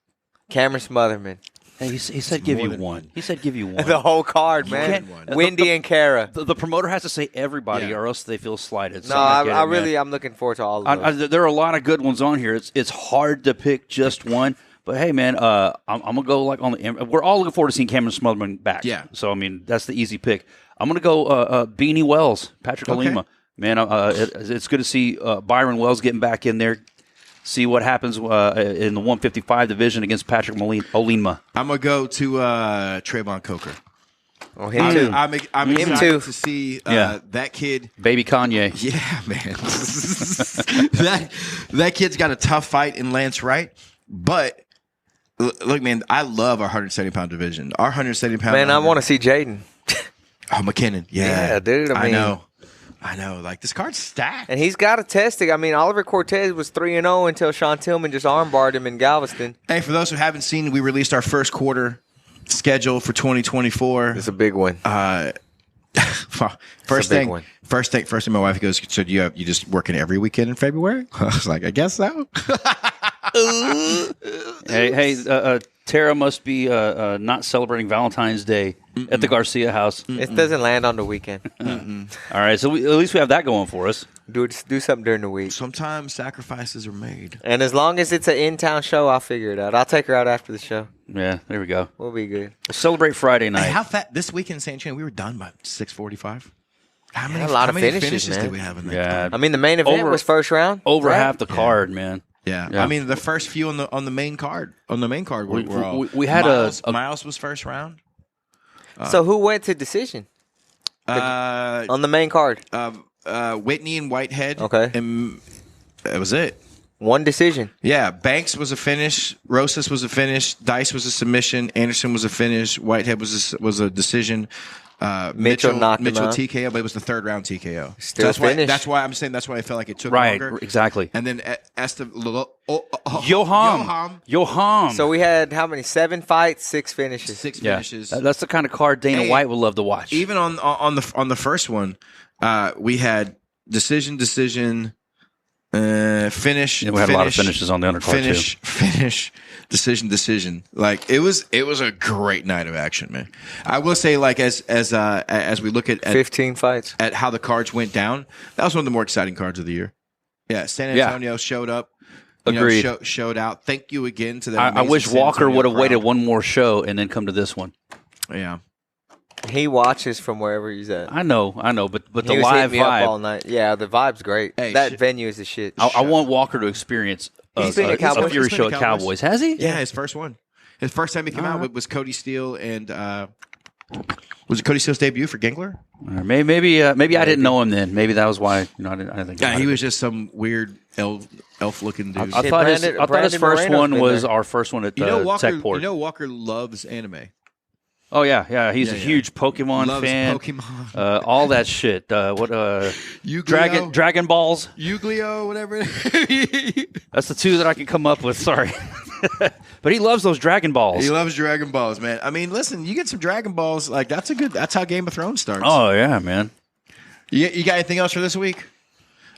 Cameron Smotherman. Hey, he said give more you than one. He said give you one. The whole card, man. can't- Wendy and Kara. The promoter has to say everybody, Yeah. or else they feel slighted. So No, I get it, man. I'm looking forward to all of those. There are a lot of good ones on here. It's hard to pick just one. But hey, man, I'm gonna go like on the. We're all looking forward to seeing Cameron Smotherman back. Yeah. So I mean, that's the easy pick. I'm gonna go Beanie Wells, Patrick Okay. Olima. Man, it's good to see Byron Wells getting back in there. See what happens in the 155 division against Patrick Olima. I'm gonna go to Trayvon Coker. Oh, him too. I'm Him excited too. to see Yeah. that kid. Baby Kanye. Yeah, man. that kid's got a tough fight in Lance Wright, but. Look, man, I love our 170-pound division. Our 170-pound. Man, I want to see Jaden. Oh, McKinnon. Yeah, Yeah, dude, I mean- I know. Like, this card's stacked. And he's got to test it. I mean, Oliver Cortez was 3-0 until Sean Tillman just armbarred him in Galveston. Hey, for those who haven't seen, we released our first quarter schedule for 2024. It's a big one. First big thing, one. first thing. My wife goes, "So you just working every weekend in February?" I was like, "I guess so." Hey, Tara must be not celebrating Valentine's Day at the Garcia house. It doesn't land on the weekend. All right, so at least we have that going for us. Do something during the week. Sometimes sacrifices are made. And as long as it's an in-town show, I'll figure it out. I'll take her out after the show. Yeah, there we go. We'll be good. We'll celebrate Friday night. Hey, how fat this weekend in St. Chan? We were done by 6:45. How many? a lot how of many finishes, man. did we have in that? Yeah, I mean, the main event Over- was first round. over right? half the card, man. Yeah. Yeah. I mean, the first few on the main card. On the main card, We- were all. we had Miles was first round. So who went to decision on the main card? Whitney and Whitehead. Okay. And that was it. One decision. Yeah, Banks was a finish. Rosas was a finish. Dice was a submission. Anderson was a finish. Whitehead was a decision. Mitchell knocked him Mitchell out. TKO, but it was the third round TKO. Still that's finish. That's why I'm saying that's why I felt like it took Right, longer. exactly. And then Yoham. So we had how many? 7 fights, 6 finishes. 6 Yeah, finishes. that's the kind of card Dana Hey, White would love to watch. Even on the first one, we had decision, finish. Yeah, we had a lot of finishes on the undercard, finish, decision. Like it was a great night of action, man. I will say, like as we look at 15 fights. at how the cards went down, that was one of the more exciting cards of the year. Yeah, San Yeah. Antonio showed up. Agreed. Showed out. Thank you again to that. I amazing wish San Walker Antonio would have crowd. waited one more show and then come to this one. Yeah. He watches from wherever he's at. I know, but the He was live hitting me up all vibe. night. Yeah, the vibe's great. Hey, that shit. venue is the shit. I want Walker to experience He's been at Cowboys. a Fury He's been show at at Cowboys. Cowboys. Has he? Yeah, his first one. His first time he came out was Cody Steele and Was it Cody Steele's debut for Gangler? Maybe I didn't know him then. Maybe that was why. I didn't think. Yeah, he was just some weird elf-looking dude. I thought his first one was our first one at Techport. You know Walker loves anime. Oh yeah. He's a huge Pokemon Loves fan. Pokemon. All that shit. Dragon Balls. Yu-Gi-Oh, whatever. That's the two that I can come up with. Sorry, but he loves those Dragon Balls. He loves Dragon Balls, man. I mean, listen, you get some Dragon Balls, like that's how Game of Thrones starts. Oh yeah, man. You got anything else for this week?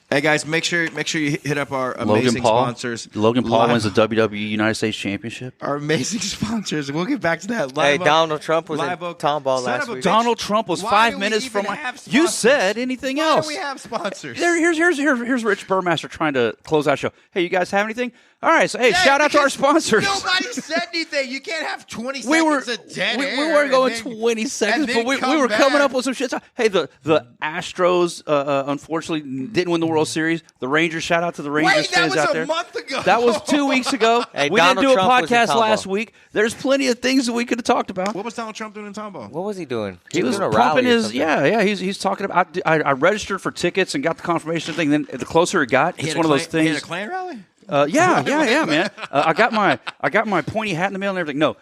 Hey guys, make sure you hit up our amazing sponsors. Logan Paul wins the WWE United States Championship. Our amazing sponsors. We'll get back to that. Hey, Donald Trump was in Tomball last week. Donald Trump was 5 minutes from You said anything else. Why do we have sponsors? Here's Rich Burmaster trying to close out show. Hey, you guys have anything? All right, so shout out to our sponsors. Nobody said anything. You can't have 20 seconds of dead air. We weren't going 20 seconds, but we were coming up with some shit. Hey, the Astros unfortunately didn't win the World Series. The Rangers, shout out to the Rangers fans out there. That was a month ago. That was 2 weeks ago. Hey, we Donald didn't do a Trump podcast last week. There's plenty of things that we could have talked about. What was Donald Trump doing in Tomball? What was he doing? He was doing a pumping rally or his something. He's talking about. I registered for tickets and got the confirmation thing. Then the closer it got, it's one of those things. He had a Klan rally? Yeah, man. I got my pointy hat in the mail and everything. No,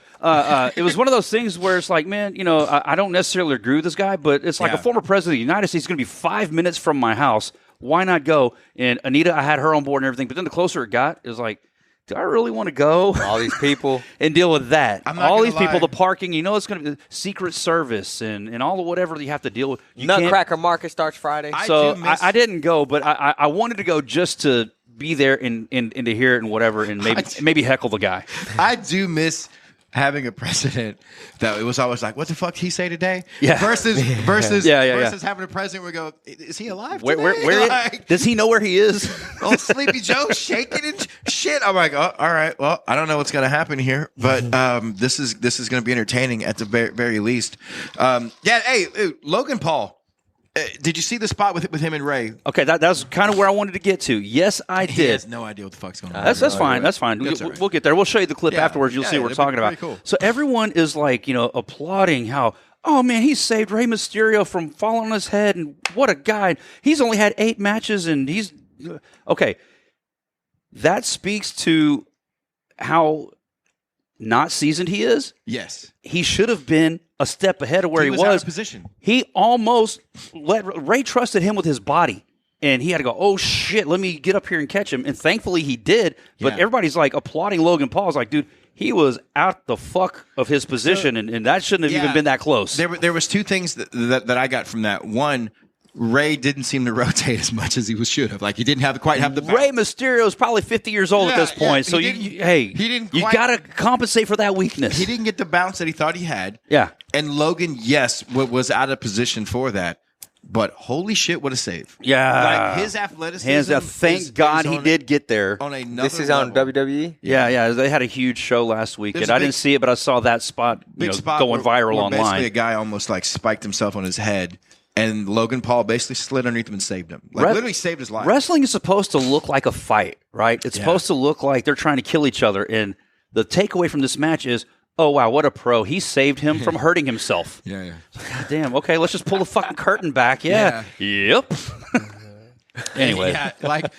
it was one of those things where it's like, man, I don't necessarily agree with this guy, but it's like a former president of the United States is going to be 5 minutes from my house. Why not go? And Anita, I had her on board and everything, but then the closer it got, it was like, do I really want to go? All these people. And deal with that. All these people, lie. the parking, it's going to be Secret Service and all of whatever you have to deal with. Nutcracker Market starts Friday. I didn't go, but I wanted to go just to be there and to hear it and whatever, and maybe heckle the guy. I do miss having a president that it was always like, what the fuck did he say today? Yeah. Versus having a president where we go, is he alive today? Where does he know where he is? Old Sleepy Joe shaking and shit. I'm like, oh, all right. Well, I don't know what's going to happen here, but this is going to be entertaining at the very least. Hey, Logan Paul. Did you see the spot with him and Ray? Okay, that's kind of where I wanted to get to. Yes, I did. He has no idea what the fuck's going on. That's fine. That's fine. We'll get there. We'll show you the clip afterwards. You'll see what we're talking about. Cool. So everyone is like, applauding how, oh man, he saved Rey Mysterio from falling on his head, and what a guy. He's only had 8 matches, and he's okay. That speaks to how not seasoned he is. Yes, he should have been a step ahead of where he was. Out of position. He almost Ray trusted him with his body, and he had to go, oh shit, let me get up here and catch him. And thankfully he did. But everybody's like applauding Logan Paul. It's like, dude, he was out the fuck of his position, and that shouldn't have even been that close. There was 2 things that I got from that. One, Ray didn't seem to rotate as much as he should have. Like, he didn't quite have the bounce. Ray Mysterio is probably 50 years old at this point. So you got to compensate for that weakness. He didn't get the bounce that he thought he had. Yeah. And Logan, yes, was out of position for that. But holy shit, what a save. Yeah. Like, his athleticism. Thank God he did get there. On another This is level. on WWE? Yeah. They had a huge show last week. And I didn't see it, but I saw that spot, going viral online. Basically, a guy almost like spiked himself on his head. And Logan Paul basically slid underneath him and saved him. Literally saved his life. Wrestling is supposed to look like a fight, right? It's supposed to look like they're trying to kill each other. And the takeaway from this match is, oh, wow, what a pro. He saved him from hurting himself. Yeah. God damn. Okay, let's just pull the fucking curtain back. Yeah. Yep. Anyway,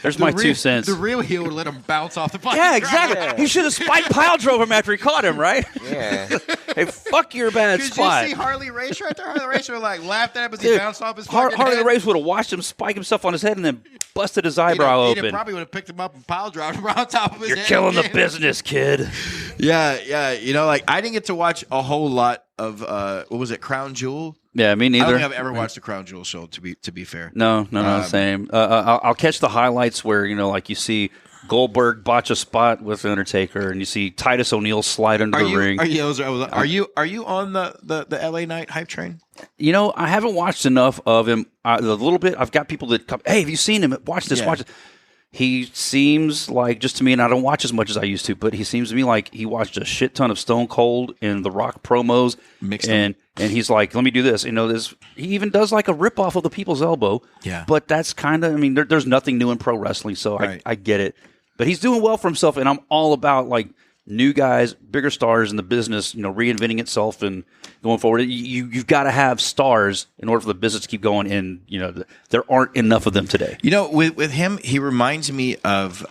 there's my 2 cents. The real heel would let him bounce off the fucking Yeah, exactly. Yeah. He should have spiked pile drove him after he caught him, right? Yeah. Hey, fuck your bad spot. Did you see Harley Race right there? Harley Race laughed at him as he bounced off his fucking Harley head. Race would have watched him spike himself on his head and then busted his eyebrow open. He probably would have picked him up and pile drove him on top of his You're head. killing the business, kid. Yeah. I didn't get to watch a whole lot of what was it, Crown Jewel? Yeah, me neither. I don't think I've ever watched the Crown Jewel show. To be fair, no, same. I'll catch the highlights where like you see Goldberg botch a spot with the Undertaker, and you see Titus ONeal slide under the ring. Are you on the LA Knight hype train? I haven't watched enough of him. A little bit. I've got people that come. Hey, have you seen him? Watch this. Watch it. He seems like, just to me, and I don't watch as much as I used to, but he seems to me like he watched a shit ton of Stone Cold and The Rock promos. And he's like, let me do this. He even does like a ripoff of the People's Elbow. Yeah. But that's kind of, there's nothing new in pro wrestling, so right. I get it. But he's doing well for himself, and I'm all about like new guys, bigger stars in the business, reinventing itself and going forward. You've got to have stars in order for the business to keep going. And, there aren't enough of them today. With him, he reminds me of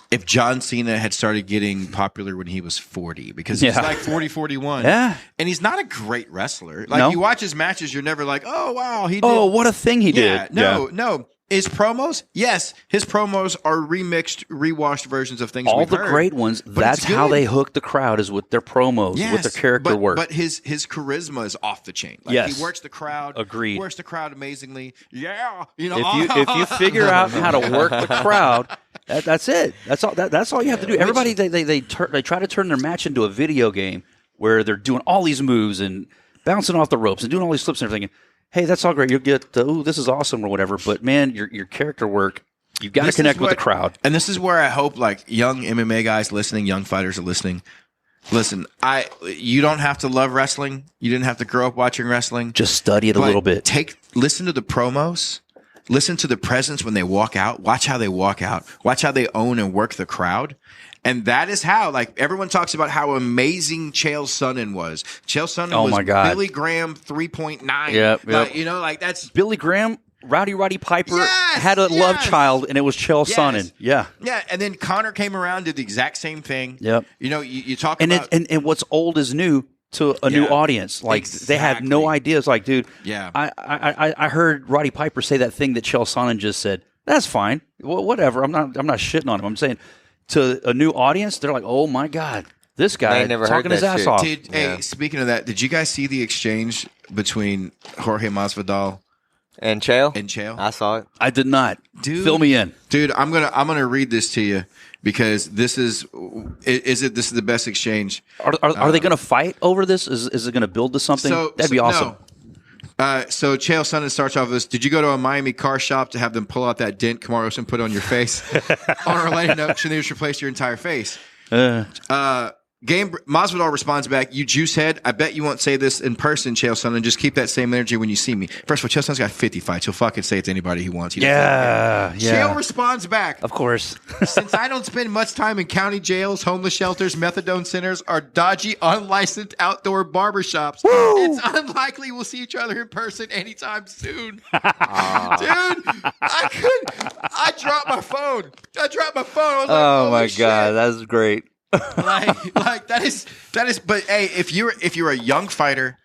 if John Cena had started getting popular when he was 40, because he's like 40, 41. Yeah. And he's not a great wrestler. No. You watch his matches, you're never like, oh, wow, he did. Oh, what a thing he did. No. His promos, yes, his promos are remixed, rewashed versions of things all we've the heard, great ones. That's how they hook the crowd, is with their promos, with their character work. But his charisma is off the chain. Yes. He works the crowd. Agreed. Works the crowd amazingly. Yeah. If you figure out how to work the crowd, that's it. That's all you have to do. Everybody they try to turn their match into a video game where they're doing all these moves and bouncing off the ropes and doing all these flips and everything. Hey, that's all great. You'll get, this is awesome or whatever. But, man, your character work, you've got to connect with the crowd. And this is where I hope, young MMA guys listening, young fighters are listening. Listen, you don't have to love wrestling. You didn't have to grow up watching wrestling. Just study it a little bit. Listen to the promos. Listen to the presence when they walk out. Watch how they walk out. Watch how they own and work the crowd. And that is how, everyone talks about how amazing Chael Sonnen was. Chael Sonnen was my God. Billy Graham 3.9. Yep. That's Billy Graham, Roddy Piper had a love child, and it was Chael Sonnen. Yeah. Yeah, and then Connor came around, did the exact same thing. Yep. You talk and about... And what's old is new to a new audience. They had no idea. It's dude, I heard Roddy Piper say that thing that Chael Sonnen just said. That's fine. Well, whatever. I'm not shitting on him. I'm saying... to a new audience, they're like, "Oh my God, this guy talking his ass off." Hey, speaking of that, did you guys see the exchange between Jorge Masvidal and Chael? I saw it. I did not. Dude, fill me in, dude. I'm gonna read this to you because this is the best exchange. Are they gonna fight over this? Is it gonna build to something? That'd be awesome. No. So Chael Sonnen starts off with this. Did you go to a Miami car shop to have them pull out that dent Kamaru Usman put on your face? On a related note, should they just replace your entire face? Masvidal responds back, "You juice head, I bet you won't say this in person, Chael Sonnen. Just keep that same energy when you see me." First of all, Chael Sonnen's got 50 fights. He'll fucking say it to anybody he wants. Chael responds back, "Of course. Since I don't spend much time in county jails, homeless shelters, methadone centers, or dodgy, unlicensed outdoor barbershops, it's unlikely we'll see each other in person anytime soon." Dude, I dropped my phone. I was like, oh my shit. God, that's great. that is. But hey, if you're a young fighter,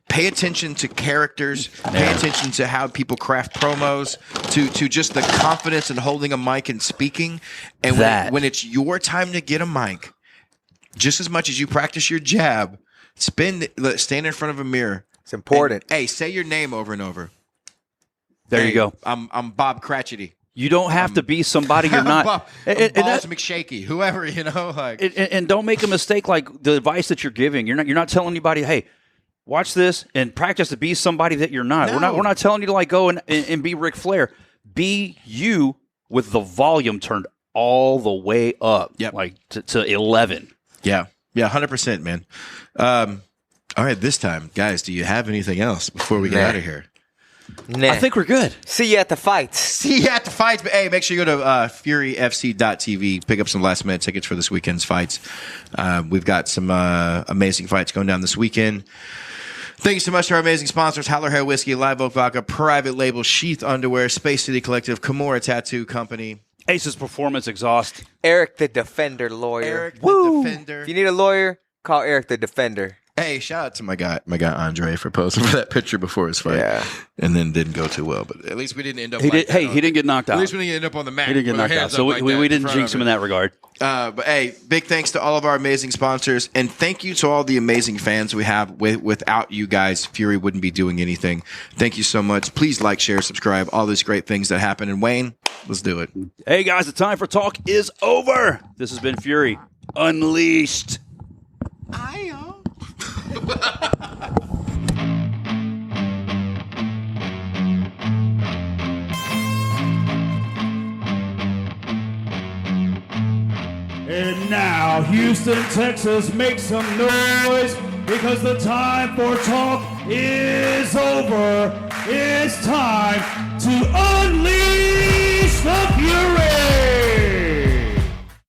pay attention to characters. Pay attention to how people craft promos. To just the confidence in holding a mic and speaking. And when it's your time to get a mic, just as much as you practice your jab, stand in front of a mirror. It's important. Hey, say your name over and over. There you go. I'm Bob Cratchity. You don't have to be somebody you're not. Balls McShaky, whoever, And don't make a mistake like the advice that you're giving. You're not telling anybody, hey, watch this and practice to be somebody that you're not. No. We're not telling you to go and be Ric Flair. Be you with the volume turned all the way up, to 11. Yeah, 100%, man. All right, this time, guys, do you have anything else before we get out of here? Nah. I think we're good. See you at the fights. But hey, make sure you go to furyfc.tv, pick up some last minute tickets for this weekend's fights. We've got some amazing fights going down this weekend. Thank you so much to our amazing sponsors: Howler Hair Whiskey, Live Oak Vodka, Private Label, Sheath Underwear, Space City Collective, Kimura Tattoo Company, Aces Performance Exhaust, Eric the Defender Lawyer. Eric the Defender. If you need a lawyer, call Eric the Defender. Hey, shout out to my guy Andre for posting for that picture before his fight. Yeah. And then didn't go too well. But at least we didn't end up he didn't get knocked out. At least we didn't end up on the mat. He didn't get knocked out. So we didn't jinx him in that regard. But hey, big thanks to all of our amazing sponsors. And thank you to all the amazing fans we have. Without you guys, Fury wouldn't be doing anything. Thank you so much. Please like, share, subscribe, all these great things that happen. And Wayne, let's do it. Hey guys, the time for talk is over. This has been Fury Unleashed. And now, Houston, Texas, make some noise because the time for talk is over. It's time